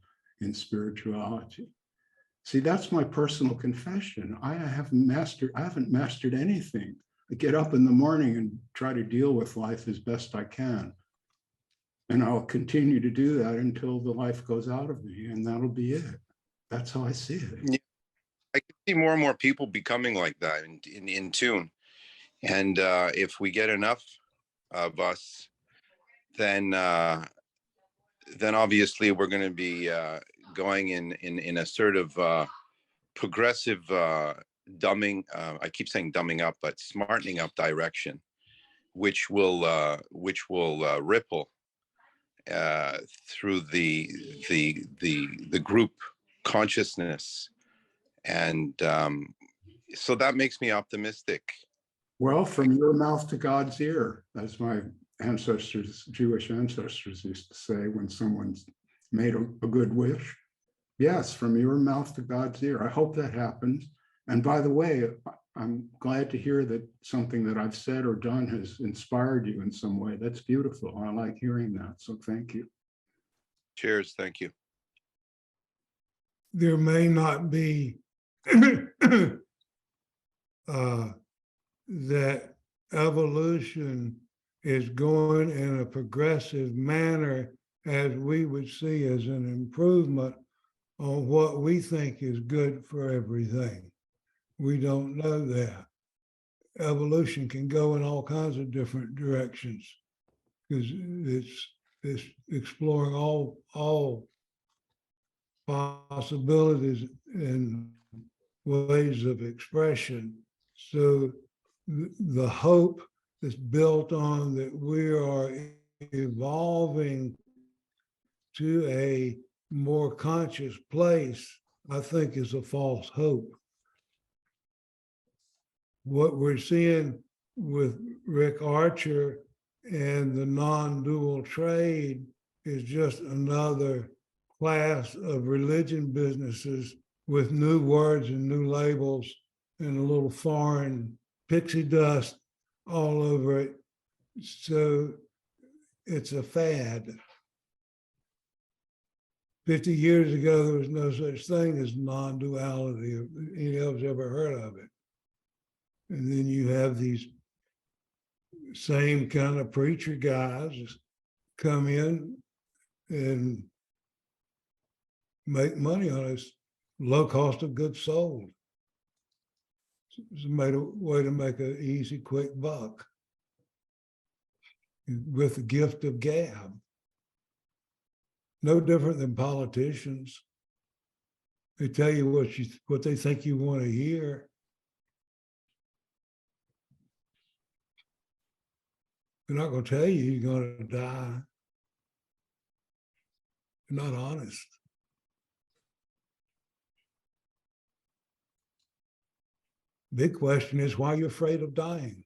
in spirituality. See, that's my personal confession. I haven't mastered anything. I get up in the morning and try to deal with life as best I can. And I'll continue to do that until the life goes out of me, and that'll be it. That's how I see it. Yeah. I can see more and more people becoming like that, in tune. And if we get enough of us, then obviously we're going to be going in a sort of progressive dumbing. I keep saying dumbing up, but smartening up direction, which will ripple through the group consciousness, and so that makes me optimistic. Well, from your mouth to God's ear, as my ancestors, Jewish ancestors, used to say when someone's made a good wish. Yes, from your mouth to God's ear. I hope that happens. And by the way, I'm glad to hear that something that I've said or done has inspired you in some way. That's beautiful. I like hearing that. So thank you. Cheers. Thank you. There may not be that evolution is going in a progressive manner as we would see as an improvement on what we think is good for everything. We don't know that. Evolution can go in all kinds of different directions because it's exploring all possibilities and ways of expression. So the hope that's built on that we are evolving to a more conscious place, I think is a false hope. What we're seeing with Rick Archer and the non-dual trade is just another class of religion businesses with new words and new labels and a little foreign pixie dust all over it. So it's a fad. 50 years ago, there was no such thing as non-duality. Any of us ever heard of it? And then you have these same kind of preacher guys come in and make money on us, low cost of goods sold. It's a way to make an easy, quick buck with the gift of gab. No different than politicians. They tell you what they think you want to hear. They're not going to tell you you're going to die. They're not honest. Big question is why you're afraid of dying.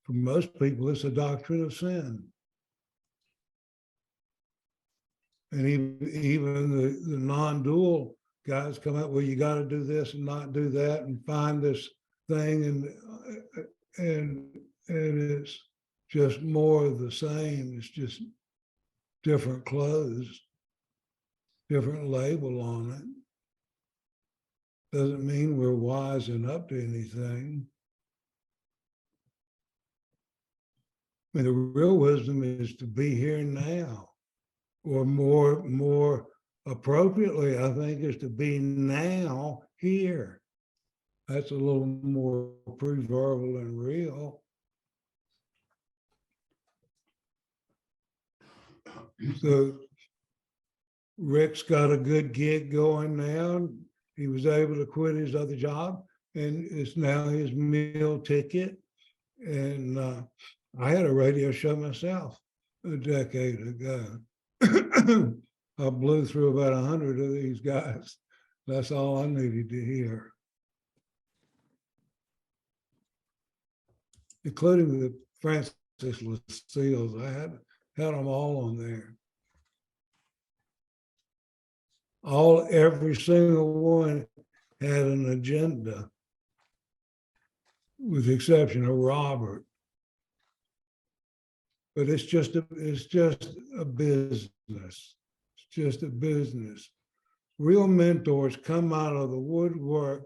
For most people, it's a doctrine of sin. And even the non-dual guys come out, well, you got to do this and not do that and find this thing, and it's just more of the same. It's just different clothes, different label on it. Doesn't mean we're wise and up to anything. I mean, the real wisdom is to be here now, or more appropriately, I think, is to be now here. That's a little more pre-verbal and real. So Rick's got a good gig going now. He was able to quit his other job, and it's now his meal ticket. And I had a radio show myself a decade ago. I blew through about 100 of these guys. That's all I needed to hear, including the Francis Lucille's. I had them all on there. Every single one had an agenda, with the exception of Robert. But it's just a business. It's just a business. Real mentors come out of the woodwork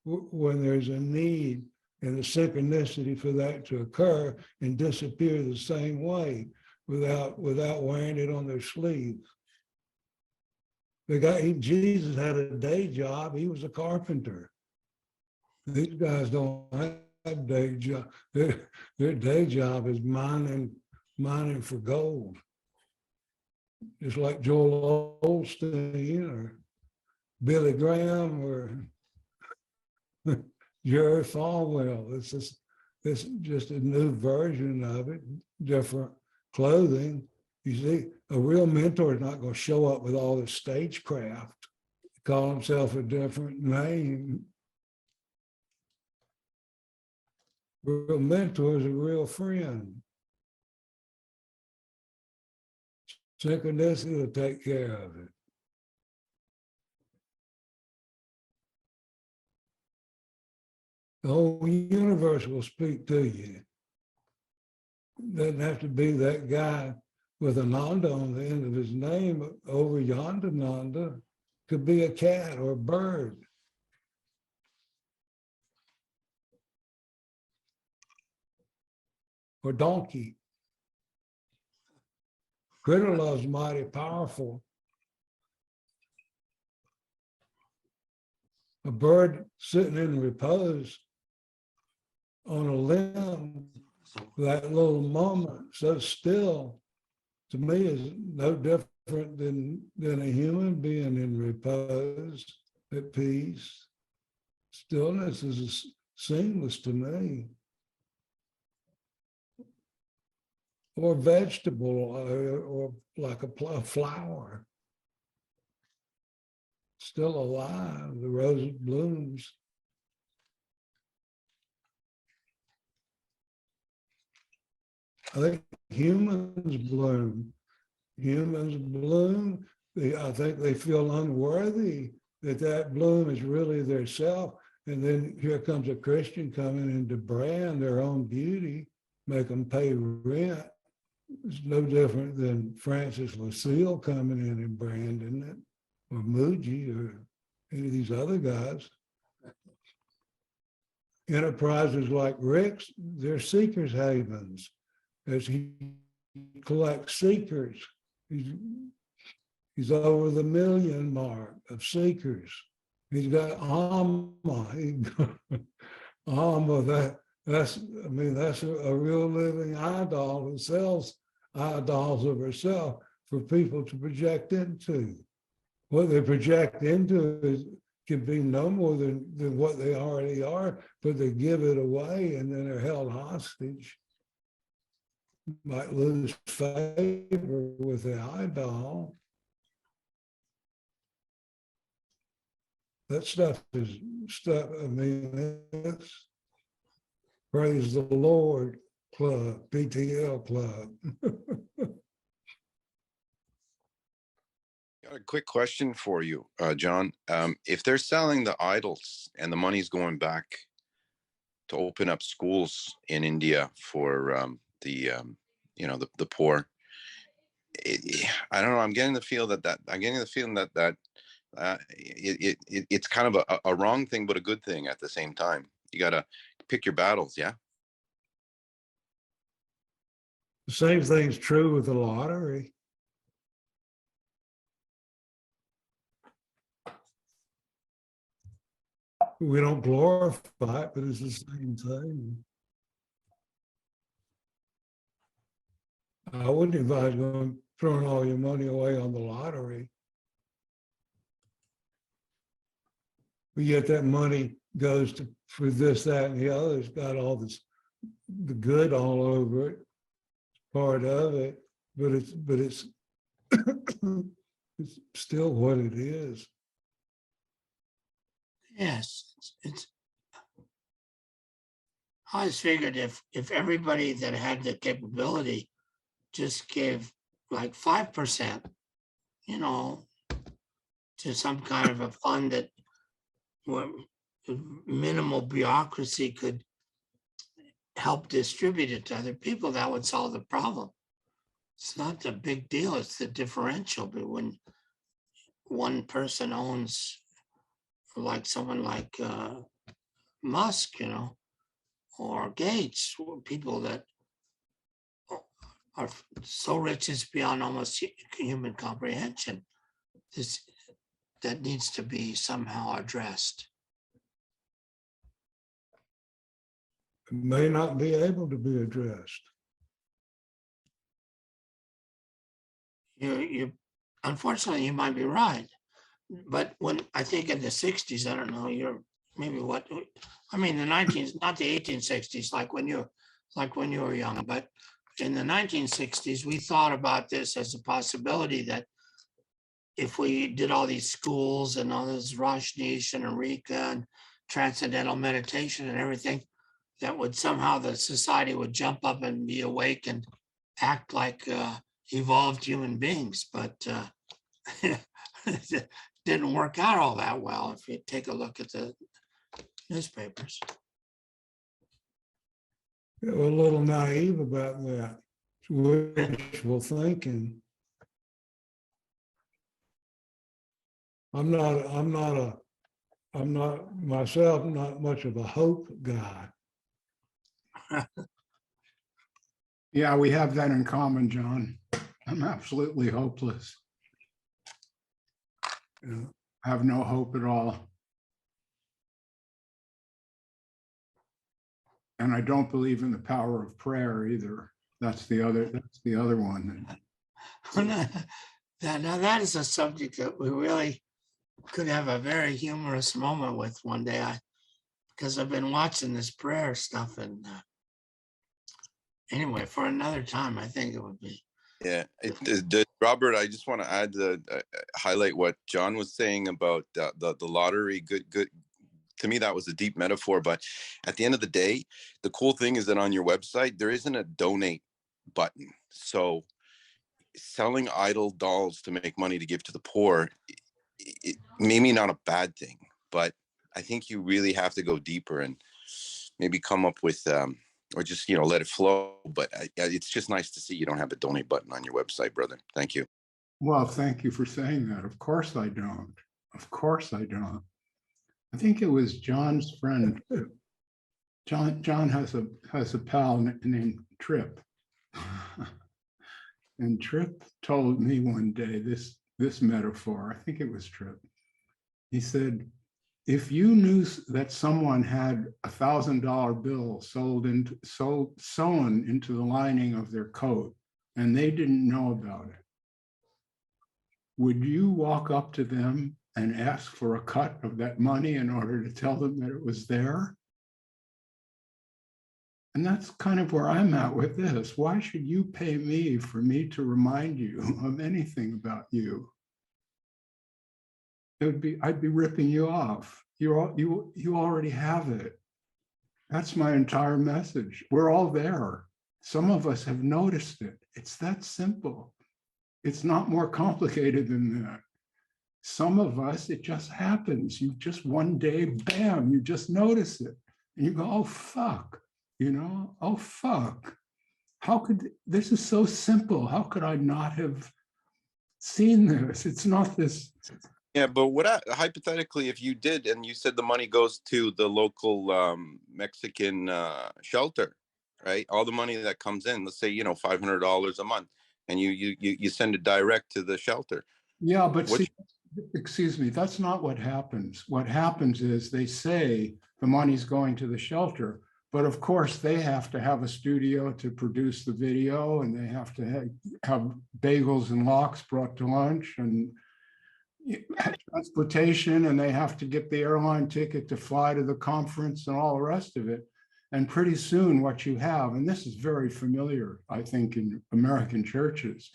when there's a need and the synchronicity for that to occur and disappear the same way without wearing it on their sleeve. Jesus had a day job. He was a carpenter. These guys don't have day job. Their day job is mining for gold. Just like Joel Osteen or Billy Graham or Jerry Falwell. It's just a new version of it, different clothing. You see, a real mentor is not going to show up with all this stagecraft, call himself a different name. Real mentor is a real friend. Synchronicity will take care of it. The whole universe will speak to you. Doesn't have to be that guy with a Nanda on the end of his name over yonder Nanda. Could be a cat or a bird. or donkey. Critter love's mighty powerful. A bird sitting in repose on a limb, that little moment so still, to me is no different than a human being in repose, at peace. Stillness is seamless to me. Or vegetable, or like a flower. Still alive, the rose blooms. I think humans bloom. Humans bloom. I think they feel unworthy that bloom is really their self. And then here comes a Christian coming in to brand their own beauty, make them pay rent. It's no different than Francis Lucille coming in and branding it, or Muji, or any of these other guys. Enterprises like Rick's, they're seekers' havens. As he collects seekers, he's over the 1 million mark of seekers. He's got Amma. Amma, that's a real living idol who sells idols of herself for people to project into. What they project into can be no more than what they already are, but they give it away and then they're held hostage. Might lose favor with the idol. That stuff is stuff, I mean, it's Praise the Lord Club, BTL Club. Got a quick question for you, John. If they're selling the idols and the money's going back to open up schools in India for the poor, I don't know. I'm getting the feeling that it's kind of a wrong thing, but a good thing at the same time. You got to pick your battles, yeah. The same thing's true with the lottery. We don't glorify it, but it's the same thing. I wouldn't advise throwing all your money away on the lottery. But yet that money goes for this, that, and the other. It's got all this, the good all over it, part of it, but it's it's still what it is. Yes, I always figured if everybody that had the capability just gave like 5%, to some kind of a fund that where minimal bureaucracy could help distribute it to other people, that would solve the problem. It's not the big deal, it's the differential. But when one person owns, like someone like Musk, or Gates, people that are so rich it's beyond almost human comprehension, that needs to be somehow addressed. It may not be able to be addressed. You unfortunately, you might be right. But when I think in the 60s, I don't know, you're maybe what, I mean, not the 1860s, like when you were young, but in the 1960s, we thought about this as a possibility that if we did all these schools and all this Rajneesh and Eureka and transcendental meditation and everything, that would somehow the society would jump up and be awake and act like evolved human beings. But it didn't work out all that well if you take a look at the newspapers. We're a little naive about that. It's wishful thinking. I'm not myself, not much of a hope guy. Yeah, we have that in common, John. I'm absolutely hopeless. I have no hope at all. And I don't believe in the power of prayer either. That's the other one. Now that is a subject that we really could have a very humorous moment with one day. Because I've been watching this prayer stuff, and anyway, for another time, I think it would be. Yeah, Robert, I just want to add highlight what John was saying about the lottery. Good. To me, that was a deep metaphor. But at the end of the day, the cool thing is that on your website, there isn't a donate button. So selling idol dolls to make money to give to the poor, maybe not a bad thing, but I think you really have to go deeper and maybe come up with, or just, let it flow. But it's just nice to see you don't have a donate button on your website, brother. Thank you. Well, thank you for saying that. Of course I don't. Of course I don't. I think it was John's friend. John has a pal named Trip. And Trip told me one day this metaphor. I think it was Trip. He said, if you knew that someone had $1,000 bill sewn into the lining of their coat and they didn't know about it, would you walk up to them and ask for a cut of that money in order to tell them that it was there? And that's kind of where I'm at with this. Why should you pay me for me to remind you of anything about you? I'd be ripping you off. You already have it. That's my entire message. We're all there. Some of us have noticed it. It's that simple. It's not more complicated than that. Some of us, it just happens. You just one day, bam, you just notice it. And you go, oh, fuck, oh, fuck. This is so simple. How could I not have seen this? It's not this. Yeah, but hypothetically, if you did, and you said the money goes to the local Mexican shelter, right? All the money that comes in, let's say, $500 a month, and you send it direct to the shelter. Yeah, but excuse me, that's not what happens. What happens is they say the money's going to the shelter, but of course they have to have a studio to produce the video, and they have to have bagels and lox brought to lunch, and transportation, and they have to get the airline ticket to fly to the conference and all the rest of it. And pretty soon what you have, and this is very familiar, I think, in American churches,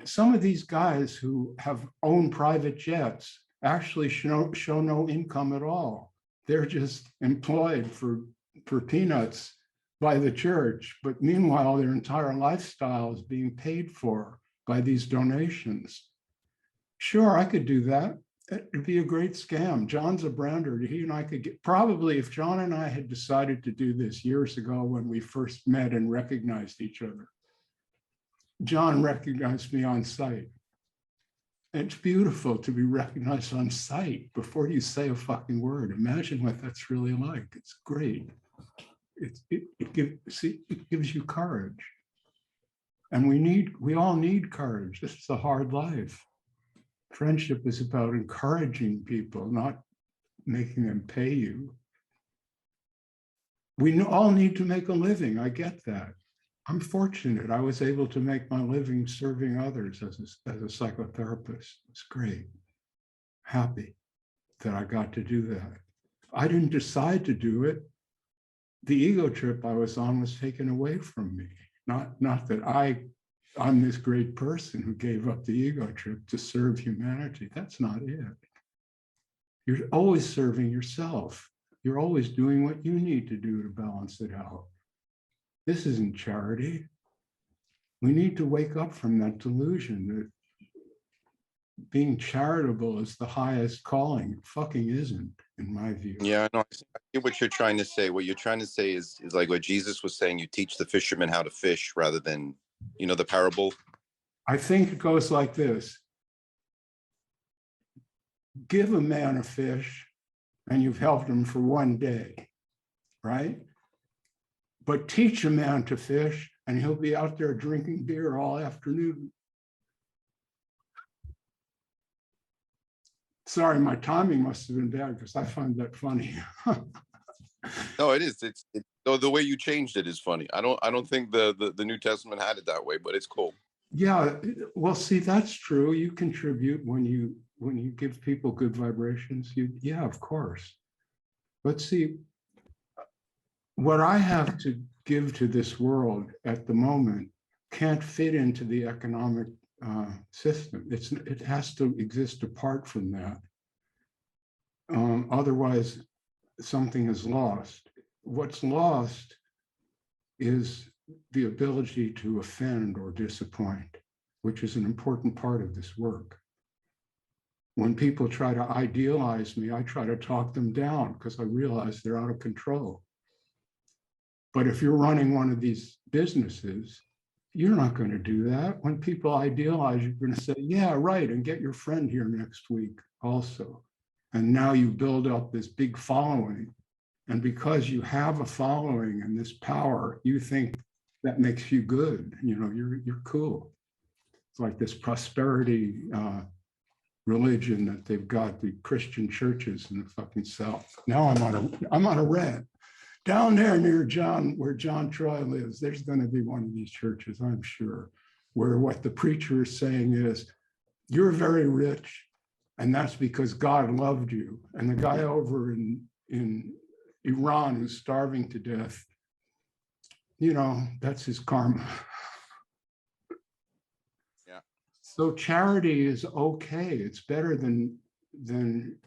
some of these guys who have owned private jets actually show no income at all. They're just employed for peanuts by the church, but meanwhile their entire lifestyle is being paid for by these donations. Sure, I could do that. It'd be a great scam. John's a brander. He and I could get, probably if John and I had decided to do this years ago when we first met and recognized each other, John recognized me on sight. It's beautiful to be recognized on sight before you say a fucking word. Imagine what that's really like. It's great. It gives you courage. And we all need courage. This is a hard life. Friendship is about encouraging people, not making them pay you. We all need to make a living. I get that. I'm fortunate. I was able to make my living serving others as a psychotherapist. It's great. Happy that I got to do that. I didn't decide to do it. The ego trip I was on was taken away from me. Not that I'm this great person who gave up the ego trip to serve humanity. That's not it. You're always serving yourself. You're always doing what you need to do to balance it out. This isn't charity. We need to wake up from that delusion that being charitable is the highest calling. It fucking isn't, in my view. Yeah, no, I see what you're trying to say. What you're trying to say is like what Jesus was saying, you teach the fishermen how to fish rather than, the parable. I think it goes like this. Give a man a fish and you've helped him for one day, right? But teach a man to fish and he'll be out there drinking beer all afternoon. Sorry, my timing must have been bad because I find that funny. No, it is. It's no, the way you changed it is funny. I don't think the New Testament had it that way, but it's cool. Yeah, well, see, that's true. You contribute when you give people good vibrations. Yeah, of course. But see, what I have to give to this world at the moment can't fit into the economic system. It has to exist apart from that. Otherwise, something is lost. What's lost is the ability to offend or disappoint, which is an important part of this work. When people try to idealize me, I try to talk them down because I realize they're out of control. But if you're running one of these businesses, you're not going to do that. When people idealize, you're going to say, yeah, right, and get your friend here next week also. And now you build up this big following. And because you have a following and this power, you think that makes you good. You know, you're cool. It's like this prosperity religion that they've got, the Christian churches in the fucking South. Now I'm on a rant. Down there near where John Troy lives, there's going to be one of these churches, I'm sure, where what the preacher is saying is, you're very rich, and that's because God loved you. And the guy over in Iran who's starving to death, you know, that's his karma. Yeah. So charity is okay. It's better than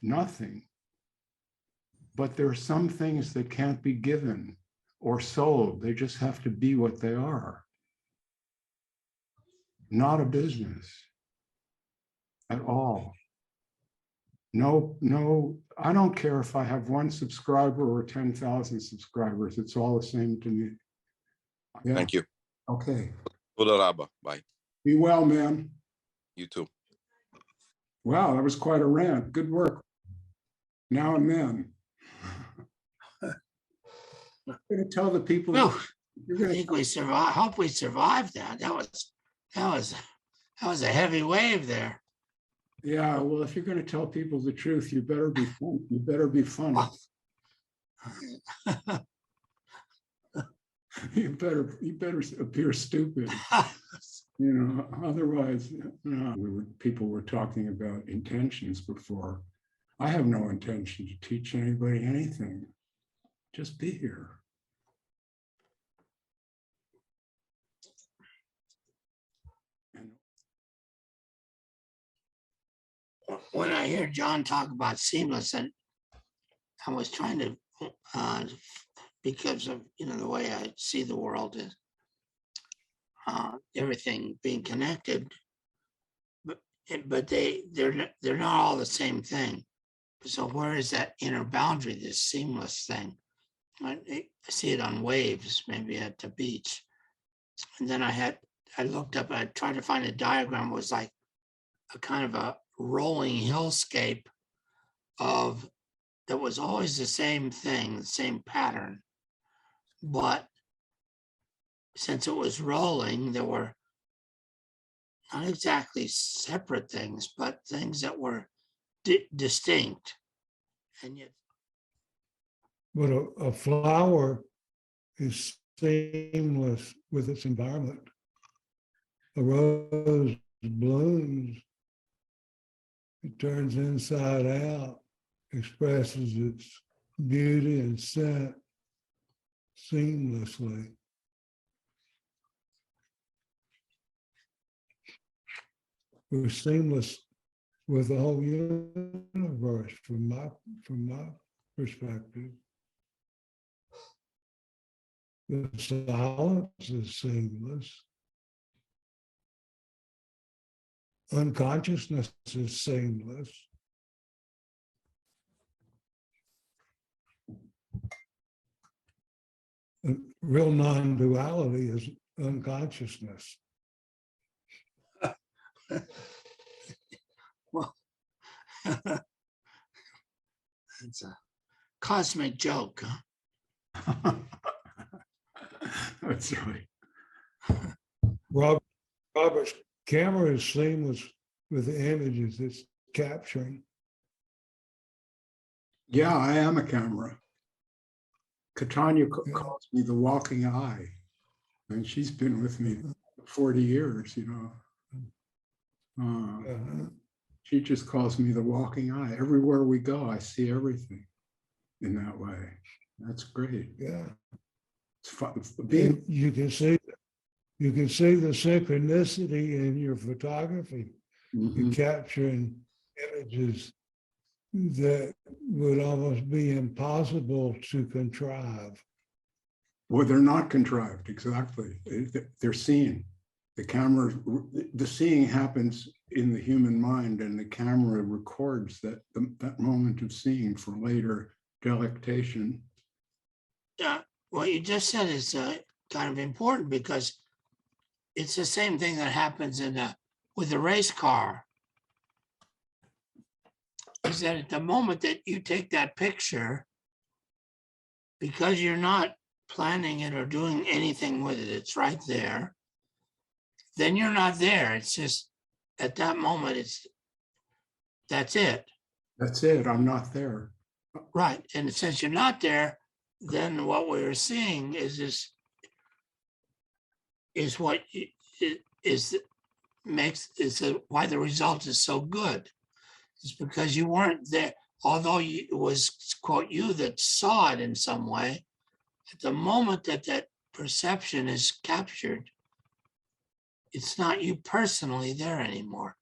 nothing. But there are some things that can't be given or sold. They just have to be what they are. Not a business at all. No, I don't care if I have 1 subscriber or 10,000 subscribers. It's all the same to me. Yeah. Thank you. Okay. Bye. Be well, man. You too. Wow, that was quite a rant. Good work. Now and then. You're going to tell the people. Well, You're I going think we survived. Hope we survived that. That was a heavy wave there. Yeah, well, if you're going to tell people the truth, you better be fun. You better be funny. You better appear stupid. You know, otherwise, people were talking about intentions before. I have no intention to teach anybody anything. Just be here. When I hear John talk about seamless, and I was trying to, because of the way I see the world is everything being connected, but they're not all the same thing. So where is that inner boundary? This seamless thing. I see it on waves, maybe at the beach, and then I looked up. I tried to find a diagram. It was like a kind of a rolling hillscape that was always the same thing, the same pattern. But since it was rolling, there were not exactly separate things, but things that were distinct. And yet, but a flower is seamless with its environment. A rose blooms, it turns inside out, expresses its beauty and scent seamlessly. We're seamless with the whole universe from my perspective. The silence is seamless. Unconsciousness is seamless. Real non-duality is unconsciousness. well, it's a cosmic joke, huh? That's right. Robert's camera is seamless with the images it's capturing. Yeah, I am a camera. Katanya Yeah. calls me the walking eye, and she's been with me 40 years, you know. She just calls me the walking eye. Everywhere we go, I see everything in that way. That's great. Yeah. It's fun. And you can see the synchronicity in your photography. You're capturing images that would almost be impossible to contrive. Well, they're not contrived, exactly. They're seen. The camera, the seeing happens in the human mind, and the camera records that moment of seeing for later delectation. Yeah, what you just said is kind of important, because it's the same thing that happens with a race car. Is that at the moment that you take that picture, because you're not planning it or doing anything with it, it's right there, then you're not there. It's just at that moment, that's it. That's it. I'm not there. Right. And since you're not there, then what we're seeing is what why the result is so good. It's because you weren't there, although it was, quote, you that saw it in some way. At the moment that perception is captured, it's not you personally there anymore.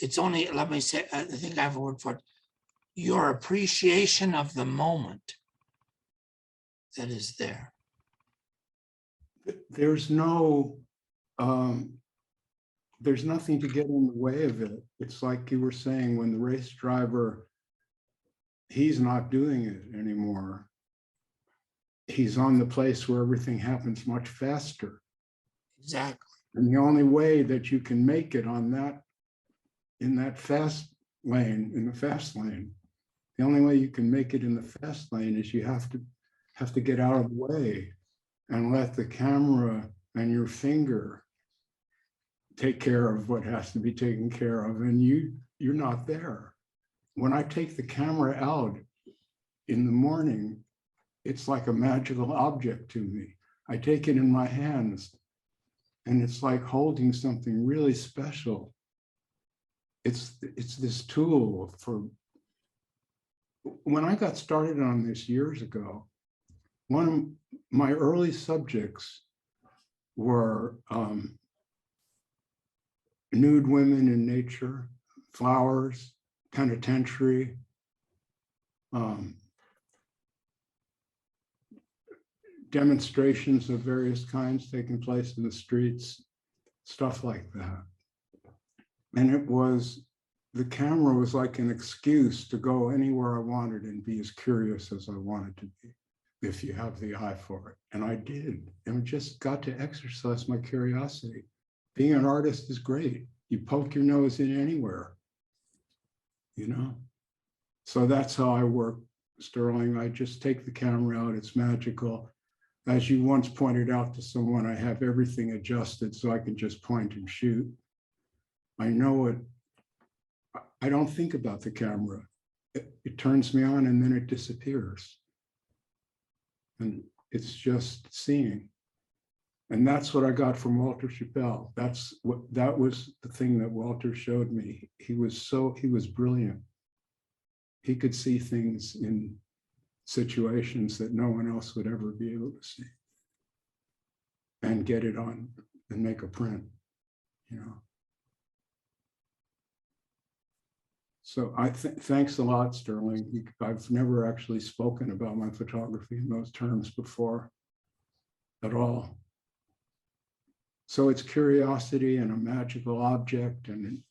It's only, let me say, I think I have a word for it, your appreciation of the moment that is there. There's nothing to get in the way of it. It's like you were saying, when the race driver, he's not doing it anymore. He's on the place where everything happens much faster. Exactly. And the only way that you can make it on that, in that fast lane, in the fast lane, the only way you can make it in the fast lane is you have to get out of the way and let the camera and your finger take care of what has to be taken care of. And you're not there. When I take the camera out in the morning, it's like a magical object to me. I take it in my hands, and it's like holding something really special. It's this tool for, when I got started on this years ago, one of my early subjects were nude women in nature, flowers, penitentiary, demonstrations of various kinds taking place in the streets, stuff like that. And the camera was like an excuse to go anywhere I wanted and be as curious as I wanted to be, if you have the eye for it. And I did, and just got to exercise my curiosity. Being an artist is great. You poke your nose in anywhere, you know? So that's how I work, Sterling. I just take the camera out, it's magical. As you once pointed out to someone, I have everything adjusted so I can just point and shoot. I know it. I don't think about the camera. It turns me on and then it disappears. And it's just seeing. And that's what I got from Walter Chappell. That was the thing that Walter showed me. He was brilliant. He could see things in situations that no one else would ever be able to see, and get it on and make a print, you know. So thanks a lot, Sterling. I've never actually spoken about my photography in those terms before at all. So it's curiosity and a magical object and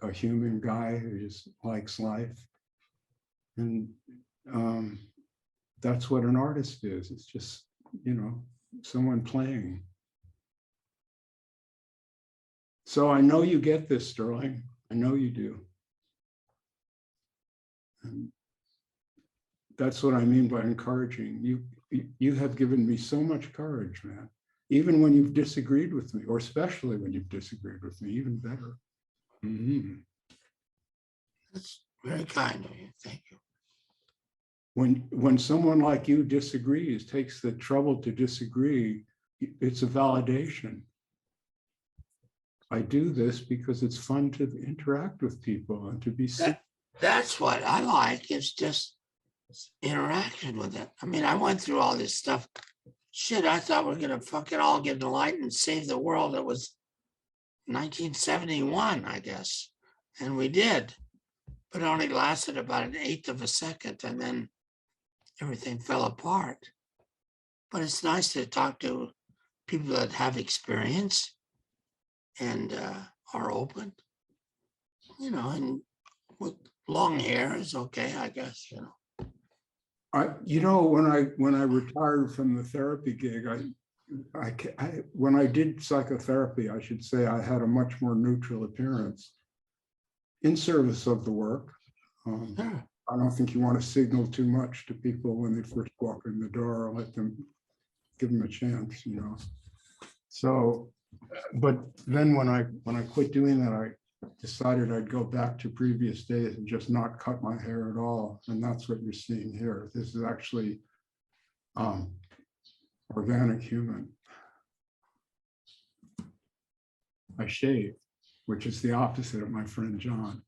a human guy who just likes life. And that's what an artist is. It's just, you know, someone playing. So I know you get this, Sterling. I know you do. And that's what I mean by encouraging. You have given me so much courage, man. even when you've disagreed with me, or especially when you've disagreed with me, even better. Mhm. That's very kind of you. Thank you. When someone like you disagrees, takes the trouble to disagree, it's a validation. I do this because it's fun to interact with people and to be sick. That's what I like, is just interaction with it. I mean, I went through all this stuff. Shit, I thought we're gonna fucking all get enlightened and save the world. It was 1971, I guess. And we did. But it only lasted about an eighth of a second, and then everything fell apart. But it's nice to talk to people that have experience and are open, you know, and with long hair is okay, I guess, you know. When I retired from the therapy gig, when I did psychotherapy, I should say I had a much more neutral appearance in service of the work. I don't think you want to signal too much to people when they first walk in the door. Let them, give them a chance, you know. So, but then when I quit doing that, I decided I'd go back to previous days and just not cut my hair at all. And that's what you're seeing here. This is actually organic human. I shave, which is the opposite of my friend John.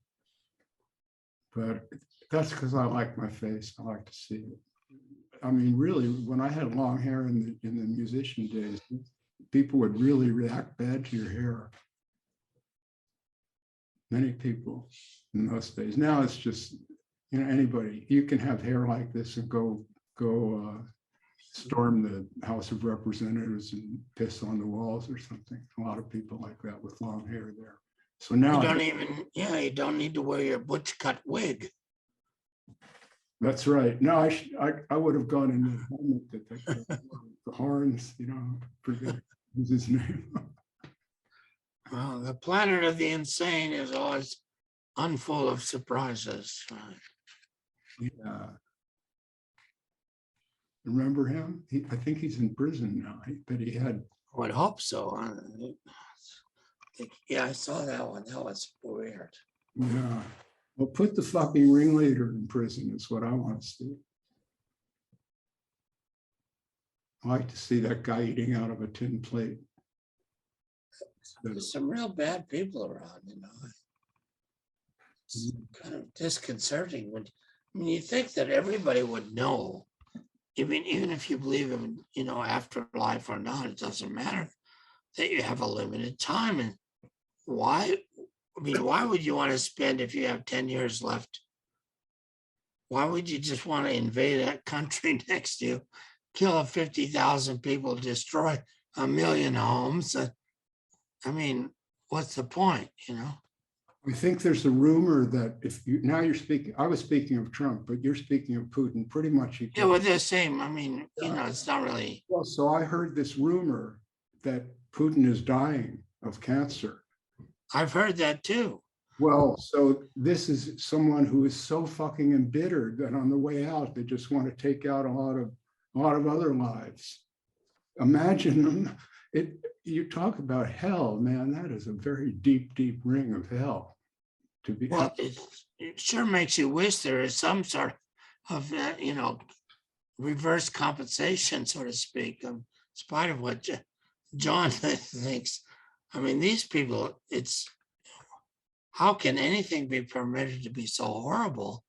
But that's because I like my face. I like to see it. I mean, really, when I had long hair in the musician days, people would really react bad to your hair. Many people in those days. Now it's just, you know, anybody. You can have hair like this and go storm the House of Representatives and piss on the walls or something. A lot of people like that with long hair there. So now you don't need to wear your butch cut wig. That's right. No, I would have gone in the helmet that the horns, you know, forget his name. Well, the planet of the insane is always unfull of surprises. Yeah. Remember him? I think he's in prison now, but he had. I would hope so. Yeah, I saw that one. That was weird. Yeah. Well, put the fucking ringleader in prison is what I want to see. I like to see that guy eating out of a tin plate. There's some real bad people around, you know. It's kind of disconcerting. I mean, you think that everybody would know, even if you believe in, you know, afterlife or not, it doesn't matter, that you have a limited time. And why? I mean, why would you want to spend, if you have 10 years left, why would you just want to invade that country next to you, kill 50,000 people, destroy 1 million homes? I mean, what's the point, you know? I think there's a rumor that you're speaking, I was speaking of Trump, but you're speaking of Putin, pretty much. Yeah, well, they're the same. I mean, you know, it's not really. Well, so I heard this rumor that Putin is dying of cancer. I've heard that too. Well, so this is someone who is so fucking embittered that on the way out, they just want to take out a lot of other lives. Imagine them. You talk about hell, man, that is a very deep, deep ring of hell to be. Well, it sure makes you wish there is some sort of, you know, reverse compensation, so to speak, in spite of what John thinks. I mean, these people, how can anything be permitted to be so horrible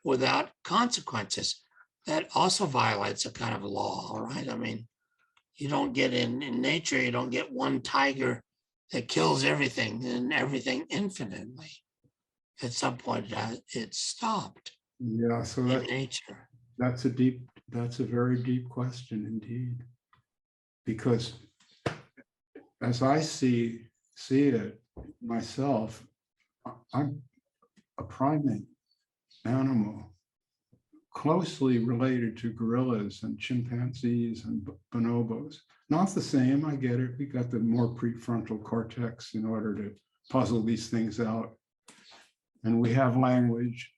without consequences? That also violates a kind of law, all right? I mean, you don't get in nature, you don't get one tiger that kills everything and everything infinitely. At some point, it stopped. Yeah, so in nature. That's a very deep question indeed. Because as I see it myself, I'm a primate animal, closely related to gorillas and chimpanzees and bonobos. Not the same, I get it. We got the more prefrontal cortex in order to puzzle these things out. And we have language,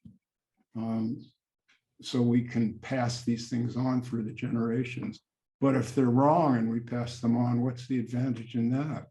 so we can pass these things on through the generations. But if they're wrong and we pass them on, what's the advantage in that?